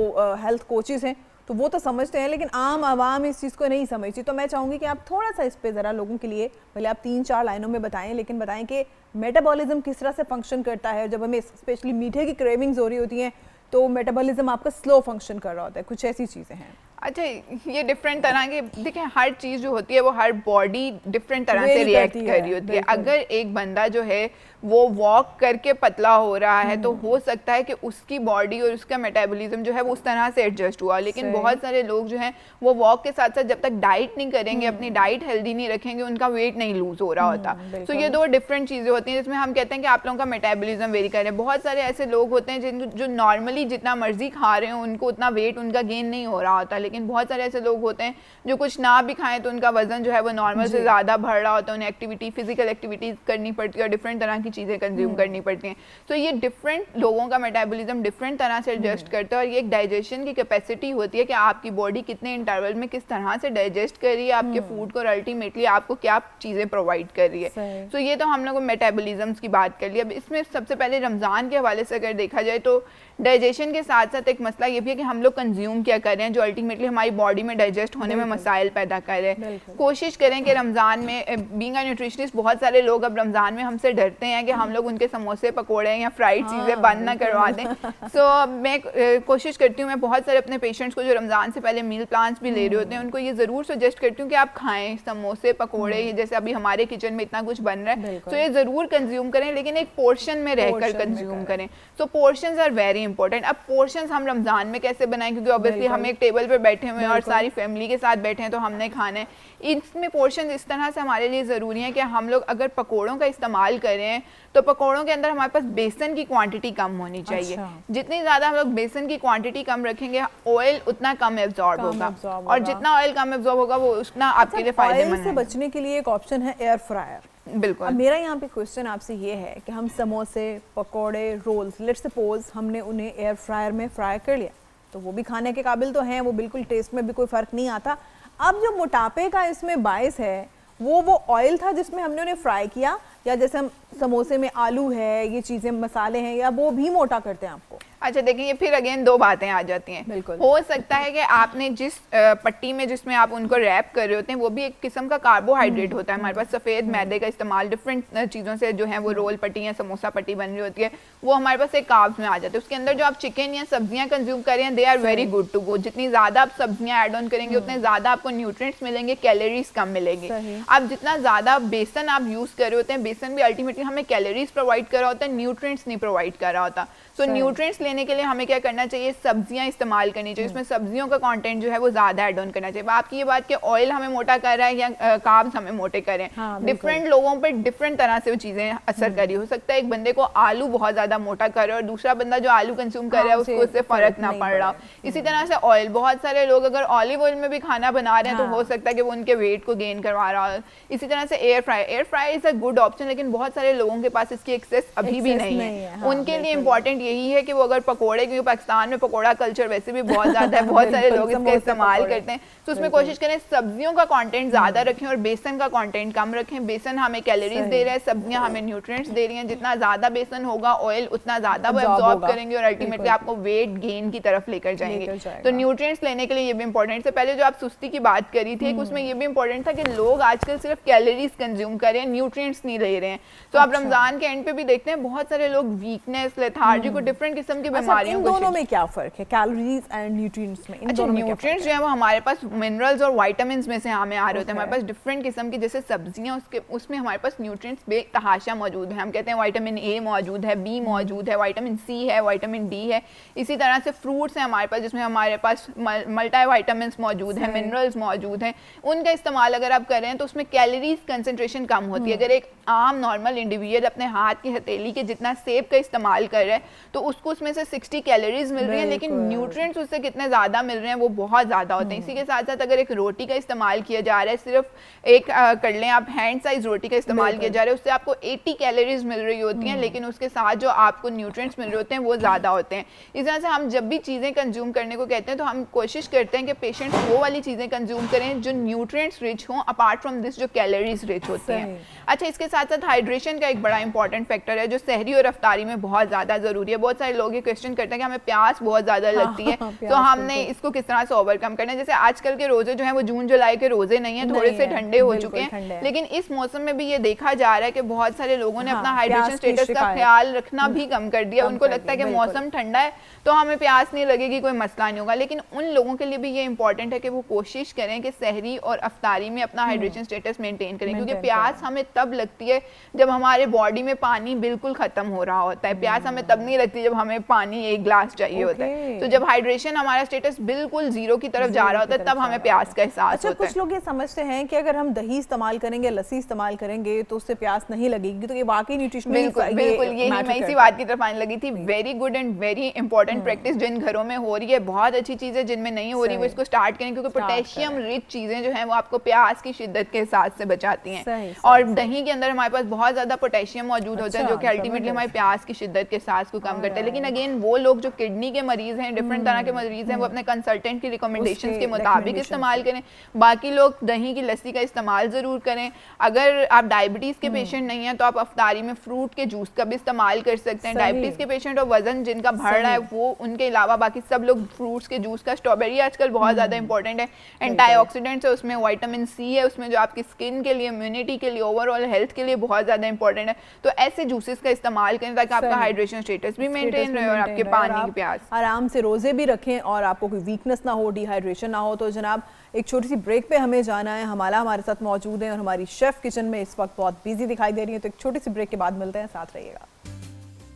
हेल्थ कोचेस हैं तो वो तो समझते हैं, लेकिन आम आवाम इस चीज़ को नहीं समझती। तो मैं चाहूँगी कि आप थोड़ा सा इस पे ज़रा लोगों के लिए, भले आप 3-4 लाइनों में बताएं, लेकिन बताएं कि मेटाबॉलिज्म किस तरह से फंक्शन करता है। जब हमें स्पेशली मीठे की क्रेविंग्स हो रही होती हैं तो मेटाबॉलिज्म आपका स्लो फंक्शन कर रहा होता है, कुछ ऐसी चीज़ें हैं। अच्छा, ये डिफरेंट तरह के, देखिए हर चीज़ जो होती है वो हर बॉडी डिफरेंट तरह से रिएक्ट कर रही होती है। अगर एक बंदा जो है वो वॉक करके पतला हो रहा है तो हो सकता है कि उसकी बॉडी और उसका मेटाबॉलिज्म जो है वो उस तरह से एडजस्ट हुआ। लेकिन बहुत सारे लोग जो हैं वो वॉक के साथ साथ जब तक डाइट नहीं करेंगे, अपनी डाइट हेल्दी नहीं रखेंगे, उनका वेट नहीं लूज हो रहा होता। तो ये दो डिफरेंट चीज़ें होती हैं जिसमें हम कहते हैं कि आप लोगों का मेटाबॉलिज्म वेरी कर रहे हैं। बहुत सारे ऐसे लोग होते हैं जो नॉर्मली जितना मर्जी खा रहे हैं उनको उतना वेट उनका गेन नहीं हो रहा होता, लेकिन बहुत सारे ऐसे लोग होते हैं जो कुछ ना भी खाएं तो उनका वजन जो है वो नॉर्मल से ज़्यादा बढ़ रहा होता है। उन्हें एक्टिविटी, फिजिकल एक्टिविटीज़ करनी पड़ती है और डिफरेंट तरह की चीज़ें कंज्यूम करनी पड़ती हैं। तो ये डिफरेंट लोगों का मेटाबॉलिज्म डिफरेंट तरह से एडजस्ट करता है और ये एक डाइजेशन की कैपेसिटी होती है कि आपकी बॉडी कितने इंटरवल में किस तरह से डाइजेस्ट कर रही है आपके फूड को और अल्टीमेटली आपको क्या चीज़ें प्रोवाइड कर रही है। तो ये तो हम लोग मेटाबॉलिज्म की बात कर ली। अब इसमें सबसे पहले रमज़ान के हवाले से अगर देखा जाए तो डाइजेशन के साथ साथ एक मसला ये भी है कि हम लोग कंज्यूम क्या कर रहे हैं जो अल्टीमेटली हमारी बॉडी में डाइजेस्ट होने में मसाइल पैदा कर रहे हैं। कोशिश करें कि रमज़ान में, बीइंग अ न्यूट्रिशनिस्ट, बहुत सारे लोग अब रमज़ान में हमसे डरते हैं कि हम लोग उनके समोसे, पकोड़े या फ्राइड चीज़ें बंद ना करवा दें। सो मैं कोशिश करती हूँ, मैं बहुत सारे अपने पेशेंट्स को जो रमज़ान से पहले मील प्लान्स भी ले रहे होते हैं उनको ये ज़रूर सजेस्ट करती हूँ कि आप खाएँ समोसे, पकोड़े, जैसे अभी हमारे किचन में इतना कुछ बन रहा है तो ये ज़रूर कंज्यूम करें, लेकिन एक पोर्शन में रहकर कंज्यूम करें। सो पोर्शंस आर वेरी इंपॉर्टेंट। अब पोर्शंस हम रमज़ान में कैसे बनाएं, क्योंकि ऑब्वियसली हम एक टेबल पर बैठे हुए हैं और सारी फैमिली के साथ बैठे हैं तो हमने खाना है। इसमें पोर्शन इस तरह से हमारे लिए ज़रूरी है कि हम लोग अगर पकोड़ों का इस्तेमाल करें तो पकोड़ों के अंदर हमारे पास बेसन की क्वांटिटी कम होनी चाहिए। जितनी ज़्यादा हम लोग बेसन की क्वांटिटी कम रखेंगे ऑयल उतना कम एब्जॉर्ब होगा और जितना ऑयल कम एब्जॉर्ब होगा वो उतना आपके लिए फायदेमंद है। से बचने के लिए एक ऑप्शन है एयर फ्रायर। बिल्कुल। अब मेरा यहाँ पे क्वेश्चन आपसे ये है कि हम समोसे, पकोड़े, रोल्स, लेट्स सपोज हमने उन्हें एयर फ्रायर में फ्राई कर लिया तो वो भी खाने के काबिल तो हैं, वो बिल्कुल टेस्ट में भी कोई फ़र्क नहीं आता। अब जो मोटापे का इसमें बायस है वो ऑयल था जिसमें हमने उन्हें फ्राई किया, या जैसे हम समोसे में आलू है, ये चीज़ें मसाले हैं, या वो भी मोटा करते हैं आपको? अच्छा देखिए, ये फिर अगेन दो बातें आ जाती हैं। बिल्कुल। हो सकता है कि आपने जिस पट्टी में जिसमें आप उनको रैप कर रहे होते हैं वो भी एक किस्म का कार्बोहाइड्रेट होता है। हमारे पास सफ़ेद मैदे का इस्तेमाल डिफरेंट चीज़ों से जो है वो रोल पट्टी या समोसा पट्टी बन रही होती है, वो हमारे पास एक कार्ब्स में आ जाते हैं। उसके अंदर जो आप चिकन या सब्जियां कंज्यूम कर रहे हैं they are very good to go. जितनी ज़्यादा आप सब्जियां ऐड ऑन करेंगे उतने ज़्यादा आपको न्यूट्रिएंट्स मिलेंगे, कैलोरीज कम मिलेंगी। आप जितना ज़्यादा बेसन आप यूज़ कर रहे होते हैं, बेसन भी अल्टीमेटली हमें कैलोरीज प्रोवाइड कर रहा होता है, न्यूट्रिएंट्स नहीं प्रोवाइड कर रहा होता। सो न्यूट्रिएंट्स लेने के लिए हमें क्या करना चाहिए, सब्जियां इस्तेमाल करनी चाहिए, उसमें सब्जियों का कंटेंट जो है वो ज़्यादा ऐड ऑन करना चाहिए। आपकी ये बात कि ऑयल हमें मोटा कर रहा है या कार्ब्स हमें मोटे कर रहे हैं, डिफरेंट लोगों पर डिफरेंट तरह से वो चीज़ें असर कर रही हो सकता है। एक बंदे को आलू बहुत ज़्यादा मोटा कर रहा है और दूसरा बंदा जो आलू कंज्यूम कर रहा है उसको उससे फ़र्क ना पड़ रहा। इसी तरह से ऑयल, बहुत सारे लोग अगर ऑलिव ऑयल में भी खाना बना रहे हैं तो हो सकता है कि वो उनके वेट को गेन करवा रहा है। इसी तरह से air fryer is a good option, लेकिन बहुत सारे लोगों के पास इसकी एक्सेस अभी भी नहीं है। उनके लिए इंपॉर्टेंट यही है कि वो अगर पकोड़े, क्योंकि पाकिस्तान में पकोड़ा कल्चर वैसे भी बहुत ज़्यादा है, बहुत सारे लोग इसका इस्तेमाल करते हैं, तो उसमें कोशिश करें सब्जियों का कंटेंट ज़्यादा रखें और बेसन का कंटेंट कम रखें। बेसन हमें कैलोरीज दे रहा है, सब्जियां हमें न्यूट्रिएंट्स दे रही हैं। जितना ज़्यादा बेसन होगा ऑयल उतना ज़्यादा वो एब्जॉर्ब करेंगे और अल्टीमेटली आपको वेट गेन की तरफ लेकर जाएंगे। तो न्यूट्रिएंट्स लेने के लिए ये भी इंपॉर्टेंट है। पहले जो आप सुस्ती की बात करी थी, उसमें ये भी इंपॉर्टेंट था कि लोग आजकल सिर्फ कैलोरीज कंज्यूम कर रहे हैं, न्यूट्रिएंट्स नहीं ले रहे हैं। तो आप रमजान के एंड पे भी देखते हैं बहुत सारे लोग वीकनेस, लेथार्जी को डिफरेंट किस्म की बीमारियों इन दोनों में क्या फर्क है, कैलोरीज एंड न्यूट्रिएंट्स में? अच्छा, न्यूट्रिएंट्स जो है वो हमारे पास मिनरल्स और विटामिन्स में से हमें आ रहे होते हैं। हमारे पास डिफरेंट किस्म की जैसे सब्जियां, उसमें हमारे पास न्यूट्रिएंट्स बेतहाशा मौजूद है। हम कहते हैं विटामिन ए मौजूद है, बी मौजूद है, विटामिन सी है, विटामिन डी है। इसी तरह से फ्रूट्स हैं हमारे पास जिसमें हमारे पास मल्टी विटामिन्स मौजूद है, मिनरल्स मौजूद हैं। उनका इस्तेमाल अगर आप करें तो उसमें कैलोरीज कंसंट्रेशन कम होती है। अगर एक आम नॉर्मल इंडिविजुअल अपने हाथ की हथेली के जितना सेब का इस्तेमाल कर रहा है तो उसको उसमें से 60 कैलोरीज मिल रही है, लेकिन न्यूट्रिएंट्स उससे कितने ज़्यादा मिल रहे हैं वो बहुत ज़्यादा होते हैं। इसी के साथ साथ अगर एक रोटी का इस्तेमाल किया जा रहा है, सिर्फ एक कर लें आप हैंड साइज रोटी का इस्तेमाल किया जा रहा है, उससे आपको 80 कैलोरीज मिल रही होती हैं, लेकिन उसके साथ जो आपको न्यूट्रिएंट्स मिल रहे होते हैं वो ज़्यादा होते हैं। इस तरह से हम जब भी चीज़ें कंज्यूम करने को कहते हैं तो हम कोशिश करते हैं कि पेशेंट्स वो वाली चीज़ें कंज्यूम करें जो न्यूट्रिएंट्स रिच हों, अपार्ट फ्रॉम दिस जो कैलोरीज रिच होते हैं। अच्छा, इसके साथ साथ हाइड्रेशन का एक बड़ा इंपॉर्टेंट फैक्टर है जो सहरी और अफ्तारी में बहुत ज़्यादा ज़रूरी है। बहुत सारे लोग ये क्वेश्चन करते हैं कि हमें प्यास बहुत ज़्यादा लगती है, तो हमने इसको किस तरह से ओवरकम करना है। जैसे आजकल के रोजे जो हैं वो जून जुलाई के रोजे नहीं है, थोड़े से ठंडे हो चुके हैं, लेकिन इस मौसम में भी ये देखा जा रहा है कि बहुत सारे लोगों ने अपना हाइड्रेशन स्टेटस का ख्याल रखना भी कम कर दिया। उनको लगता है कि मौसम ठंडा है तो हमें प्यास नहीं लगेगी, कोई मसला नहीं होगा। लेकिन उन लोगों के लिए भी ये इंपॉर्टेंट है कि वो कोशिश करें कि सहरी और अफ्तारी में अपना हाइड्रेशन स्टेटस मेंटेन करें, क्योंकि प्यास हमें तब लगती है जब हमारे बॉडी में पानी बिल्कुल खत्म हो रहा होता है। प्यास हमें तब नहीं लगती जब हमें पानी एक ग्लास चाहिए होता है। तो जब हाइड्रेशन हमारा स्टेटस बिल्कुल जीरो की तरफ जा रहा होता है तब हमें प्यास का एहसास होता है। कुछ लोग ये समझते हैं कि अगर हम दही इस्तेमाल करेंगे, लस्सी इस्तेमाल करेंगे तो उससे प्यास नहीं लगेगी, तो ये वाकई न्यूट्रिशनल बिल्कुल यही मैं इसी बात की तरफ आने लगी थी। Very good and very important practice जिन घरों में हो रही है, बहुत अच्छी चीज़ है। जिनमें नहीं हो रही वो इसको स्टार्ट करें, क्योंकि पोटेशियम रिच चीज़ें जो हैं वो आपको प्यास की शिद्दत के एहसास से बचाती हैं। और दही के अंदर हमारे पास बहुत ज़्यादा पोटेशियम मौजूद होता है जो कि अल्टीमेटली हमारी प्यास की शिद्दत के एहसास को कम करता है। लेकिन अगेन वो लोग जो किडनी के मरीज हैं, डिफरेंट तरह के मरीज हैं, वो अपने कंसल्टेंट की रिकमेंडेशंस के मुताबिक इस्तेमाल करें। बाकी लोग दही की लस्सी का इस्तेमाल ज़रूर करें। अगर आप डायबिटीज़ के पेशेंट नहीं हैं तो आप अफ्तारी में फ्रूट के जूस का भी इस्तेमाल कर सकते हैं। डायबिटीज़ के पेशेंट और वजन जिनका बढ़ रहा है वो उनके अलावा बाकी सब लोग फ्रूट्स के जूस का, स्ट्रॉबेरी आजकल बहुत ज़्यादा इंपॉर्टेंट है, एंटीऑक्सीडेंट्स है उसमें, विटामिन सी है उसमें जो आपकी स्किन के लिए, इम्यूनिटी के लिए, ओवरऑल हेल्थ के लिए बहुत ज़्यादा इंपॉर्टेंट है। तो ऐसे जूसेस का इस्तेमाल करें ताकि आपका हाइड्रेशन स्टेटस भी मेंटेन रहे और आपके पानी की प्यास आराम से रोजे भी रखें और आपको कोई वीकनेस ना हो, डिहाइड्रेशन ना हो। तो जनाब एक छोटी सी ब्रेक पे हमें जाना है। हमारे साथ मौजूद हैं और हमारी शेफ किचन में इस वक्त बहुत बिजी दिखाई दे रही है, तो एक छोटी सी ब्रेक के बाद मिलते हैं, साथ रहिएगा।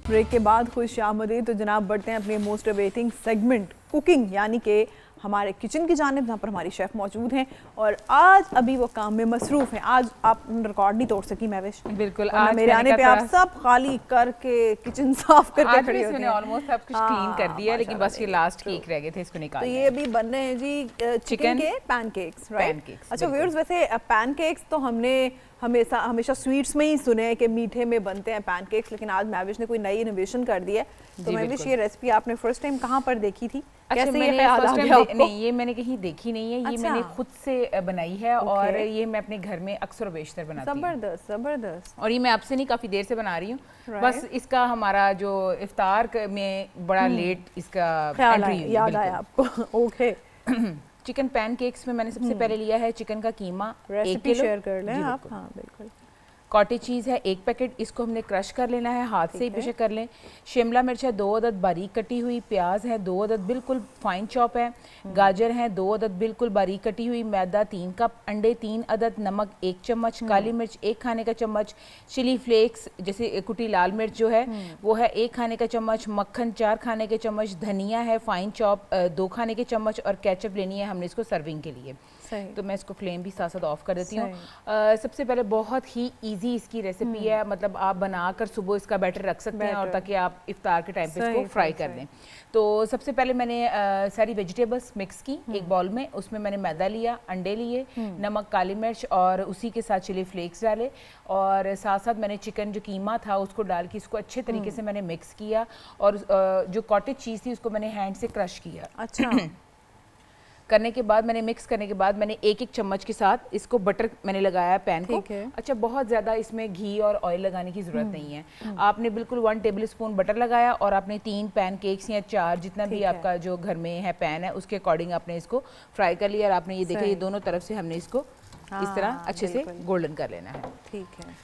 ब्रेक के बाद खुश आमदीद। तो जनाब बढ़ते हैं अपने मोस्ट अवेटिंग सेगमेंट कुकिंग, यानी कि हमारे किचन की जानिब, जहाँ पर हमारी शेफ़ मौजूद हैं और आज अभी वो काम में मसरूफ़ हैं। आज आप रिकॉर्ड नहीं तोड़ सकी महविश, बिल्कुल। आज मेरे आने पे आप सब खाली करके किचन साफ करके खड़ी होती हैं। ऑलमोस्ट सब कुछ क्लीन कर दिया, लेकिन बस ये लास्ट केक रह गए थे, इसको निकाल। तो ये अभी बन रहे हैं जी चिकन के पैनकेक्स, राइट? अच्छा व्यूअर्स, वैसे पैनकेक्स तो हमने हमेशा स्वीट्स में ही सुने हैं कि मीठे में बनते हैं पैनकेक्स, लेकिन आज महविश ने कोई नई इनोवेशन कर दी है। तो महविश, ये रेसिपी आपने फर्स्ट टाइम कहाँ पर देखी थी? अच्छा, कैसे मैंने ये ख्याल आ गया आपको? नहीं, ये मैंने कहीं देखी नहीं है, ये मैंने खुद से बनाई है और ये मैं अपने घर में अक्सर बेशतर बनाती हूँ। जबरदस्त जबरदस्त। और ये मैं आपसे नहीं, काफ़ी देर से बना रही हूँ। बस इसका हमारा जो इफ्तार में बड़ा लेट इसका याद आया आपको। ओके। चिकन पैनकेक्स में मैंने सबसे पहले लिया है चिकन का कीमा, रेसिपी शेयर कर लें आप। हाँ बिल्कुल। कॉटेज चीज़ है 1 पैकेट, इसको हमने क्रश कर लेना है, हाथ से ही बेशक कर लें। शिमला मिर्च है 2 अदद बारीक कटी हुई, प्याज है 2 अदद बिल्कुल फाइन चॉप है, गाजर है 2 अदद बिल्कुल बारीक कटी हुई, मैदा 3 कप, अंडे 3 अदद, नमक 1 चम्मच, काली मिर्च 1 खाने का चम्मच, चिली फ्लेक्स जैसे कुटी लाल मिर्च जो है वो है 1 खाने का चम्मच, मक्खन 4 खाने के चम्मच, धनिया है फाइन चॉप 2 खाने के चम्मच और केचप लेनी है हमने इसको सर्विंग के लिए। सही। तो मैं इसको फ्लेम भी साथ साथ ऑफ कर देती हूँ। सबसे पहले बहुत ही इजी इसकी रेसिपी है, मतलब आप बनाकर सुबह इसका बैटर रख सकते हैं और ताकि आप इफ्तार के टाइम पे इसको फ्राई कर दें। तो सबसे पहले मैंने सारी वेजिटेबल्स मिक्स की एक बाउल में, उसमें मैंने मैदा लिया, अंडे लिए, नमक, काली मिर्च और उसी के साथ चिली फ्लेक्स डाले और साथ साथ मैंने चिकन जो कीमा था उसको डाल के इसको अच्छे तरीके से मैंने मिक्स किया और जो कॉटेज चीज़ थी उसको मैंने हैंड से क्रश किया। अच्छा। करने के बाद मैंने मिक्स करने के बाद मैंने एक एक चम्मच के साथ इसको बटर मैंने लगाया पैन को। अच्छा, बहुत ज़्यादा इसमें घी और ऑयल लगाने की ज़रूरत नहीं है। आपने बिल्कुल 1 टेबलस्पून बटर लगाया और आपने 3 पैनकेक्स या 4 जितना भी आपका जो घर में है पैन है उसके अकॉर्डिंग आपने इसको फ्राई कर लिया और आपने ये देखा ये दोनों तरफ से हमने इसको इस तरह अच्छे से गोल्डन कर लेना है। ठीक है।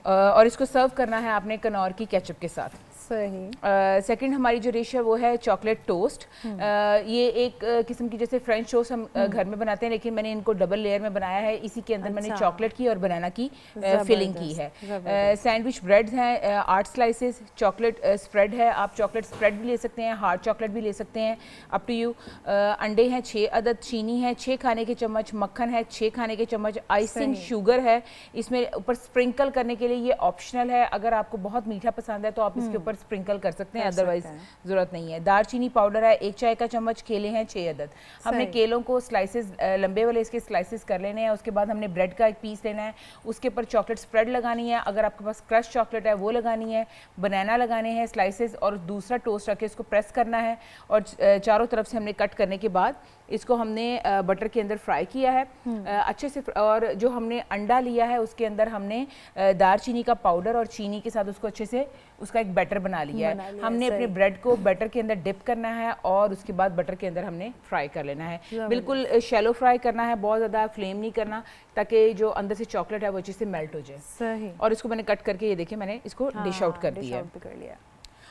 और इसको सर्व करना है आपने कनौर की केचप के साथ। सही। सेकंड हमारी जो डिश है वो है चॉकलेट टोस्ट। ये एक किस्म की जैसे फ्रेंच टोस्ट हम घर में बनाते हैं, लेकिन मैंने इनको डबल लेयर में बनाया है। इसी के अंदर मैंने चॉकलेट की और बनाना की फिलिंग की है। सैंडविच ब्रेड्स हैं 8 स्लाइसेस, चॉकलेट स्प्रेड है, आप चॉकलेट स्प्रेड भी ले सकते हैं, हार्ड चॉकलेट भी ले सकते हैं, अप टू यू। अंडे हैं 6 अदद, चीनी है 6 खाने के चम्मच, मक्खन है 6 खाने के चम्मच, आइसिंग शुगर है, इसमें ऊपर स्प्रिंकल करने के लिए ये ऑप्शनल है। अगर आपको बहुत मीठा पसंद है तो आप इसके ऊपर स्प्रिंकल कर सकते हैं, अदरवाइज जरूरत नहीं है। दालचीनी पाउडर है 1 चाय का चम्मच, केले हैं 6 अदद। हमने केलों को स्लाइसेस लंबे वाले इसके स्लाइसेस कर लेने हैं। उसके बाद हमने ब्रेड का एक पीस लेना है, उसके ऊपर चॉकलेट स्प्रेड लगानी है, अगर आपके पास क्रश चॉकलेट है वो लगानी है, बनाना लगाने हैं स्लाइसेस और दूसरा टोस्ट रख के इसको प्रेस करना है और चारों तरफ से हमने कट करने के बाद इसको हमने बटर के अंदर फ्राई किया है अच्छे से। और जो हमने अंडा लिया है उसके अंदर हमने दालचीनी का पाउडर और चीनी के साथ उसको अच्छे से उसका एक बैटर बना लिया है। हमने अपने ब्रेड को बैटर के अंदर डिप करना है और उसके बाद बटर के अंदर हमने फ्राई कर लेना है। बिल्कुल शैलो फ्राई करना है, बहुत ज़्यादा फ्लेम नहीं करना, ताकि जो अंदर से चॉकलेट है वो अच्छे से मेल्ट हो जाए। सही। और इसको मैंने कट करके ये देखिए मैंने इसको डिश आउट कर दिया है।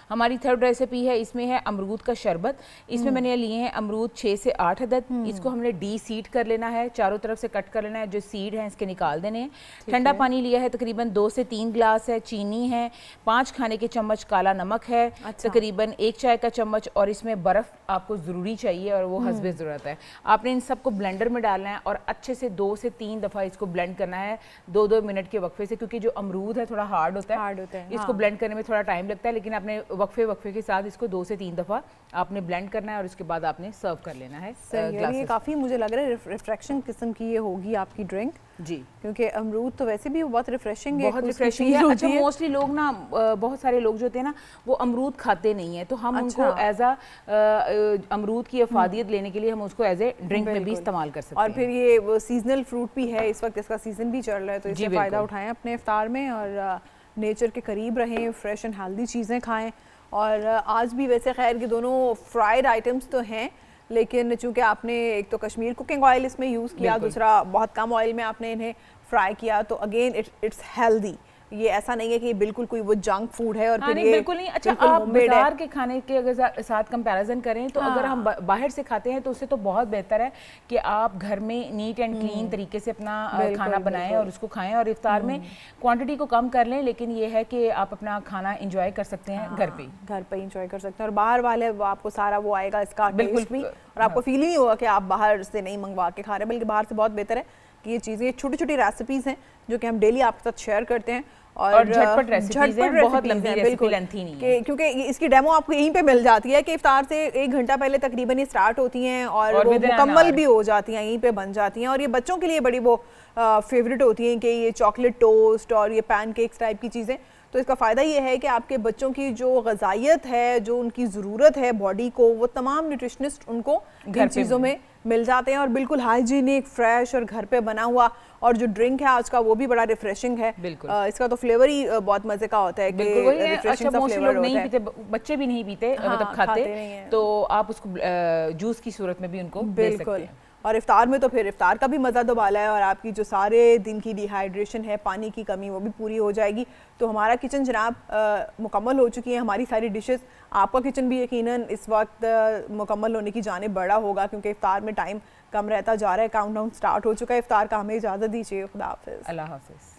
हमारी थर्ड रेसिपी है, इसमें है अमरूद का शरबत। इसमें मैंने लिए हैं अमरूद 6 से 8 अदद। इसको हमने डी सीड कर लेना है, चारों तरफ से कट कर लेना है, जो सीड हैं इसके निकाल देने हैं। ठंडा पानी लिया है तकरीबन 2 से 3 गिलास है, चीनी है 5 खाने के चम्मच, काला नमक है तकरीबन 1 चाय का चम्मच और इसमें बर्फ़ आपको ज़रूरी चाहिए और वो हस्बे ज़रूरत है। आपने इन सबको ब्लेंडर में डालना है और अच्छे से 2 से 3 दफ़ा इसको ब्लेंड करना है 2-2 मिनट के वक्फे से, क्योंकि जो अमरूद है थोड़ा हार्ड होता है, इसको ब्लेंड करने में थोड़ा टाइम लगता है, लेकिन आपने वक्फे के साथ इसको 2 से 3 दफ़ा आपने ब्लेंड करना है और उसके बाद आपने सर्व कर लेना है। ये काफ़ी मुझे लग रहा है रिफ्रेशिंग किस्म की ये होगी आपकी ड्रिंक जी, क्योंकि अमरूद तो वैसे भी बहुत रिफ्रेशिंग है, बहुत रिफ्रेशिंग है। अच्छा, मोस्टली लोग ना बहुत सारे लोग जो होते हैं ना वो अमरूद खाते नहीं है, तो हम उनको एज अमरूद की अफादियत लेने के लिए हम उसको एज ए ड्रिंक में भी इस्तेमाल कर सकते हैं। और फिर ये सीजनल फ्रूट भी है, इस वक्त इसका सीजन भी चल रहा है, तो इससे फ़ायदा उठाएं अपने इफ्तार में और नेचर के करीब रहें, फ्रेश एंड हेल्दी चीज़ें खाएँ। और आज भी वैसे खैर के दोनों फ्राइड आइटम्स तो हैं, लेकिन चूंकि आपने एक तो कश्मीर कुकिंग ऑयल इसमें यूज़ किया, दूसरा बहुत कम ऑयल में आपने इन्हें फ्राई किया, तो अगेन इट्स हेल्दी। ये ऐसा नहीं है कि बिल्कुल कोई वो जंक फूड है और फिर ये बिल्कुल नहीं। अच्छा, आप बाजार के खाने के अगर साथ कंपैरिजन करें तो अगर हम बाहर से खाते हैं तो उससे तो बहुत बेहतर है कि आप घर में नीट एंड क्लीन तरीके से अपना खाना बनाएं और उसको खाएं और इफ्तार में क्वांटिटी को कम कर लें, लेकिन ये है कि आप अपना खाना एंजॉय कर सकते हैं घर पे इंजॉय कर सकते हैं। और बाहर वाले आपको सारा वो आएगा इसका टेस्ट भी, और आपको फील ही नहीं होगा कि आप बाहर से नहीं मंगवा के खा रहे हैं, बल्कि बाहर से बहुत बेहतर है कि ये चीज़ें छोटी छोटी रेसिपीज़ हैं जो कि हम डेली आपके साथ शेयर करते हैं और झटपट रेसिपीज हैं, बहुत लंबी रेसिपी लेंथी नहीं है, क्योंकि इसकी डेमो आपको यहीं पे मिल जाती है कि इफ्तार से 1 घंटा पहले तकरीबन ये स्टार्ट होती हैं और वो मुकम्मल भी हो जाती हैं, यहीं पे बन जाती हैं। और ये बच्चों के लिए बड़ी वो फेवरेट होती हैं कि ये चॉकलेट टोस्ट और ये पैनकेक्स टाइप की चीज़ें। तो इसका फ़ायदा ये है कि आपके बच्चों की जो ग़िज़ाइयत है, जो उनकी ज़रूरत है बॉडी को, वो तमाम न्यूट्रिशनिस्ट उनको इन चीज़ों में मिल जाते हैं और बिल्कुल हाइजीनिक, फ्रेश और घर पे बना हुआ। और जो ड्रिंक है आज का वो भी बड़ा रिफ्रेशिंग है, इसका तो फ्लेवर ही बहुत मजे का होता है कि रिफ्रेशिंग सा फ्लेवर होता है। नहीं पीते, बच्चे भी नहीं पीते, मतलब खाते, तो आप उसको जूस की सूरत में भी उनको दे सकते हैं। और इफ्तार में तो फिर इफ्तार का भी मज़ा दोबाला है और आपकी जो सारे दिन की डिहाइड्रेशन है, पानी की कमी, वो भी पूरी हो जाएगी। तो हमारा किचन जनाब मुकम्मल हो चुकी है, हमारी सारी डिशेस। आपका किचन भी यकीनन इस वक्त मुकम्मल होने की जानिब बढ़ा होगा क्योंकि इफ्तार में टाइम कम रहता जा रहा है, काउंटडाउन स्टार्ट हो चुका है इफ्तार का। हमें इजाज़त दीजिए, खुदा हाफिज़। अल्लाह हाफिज़।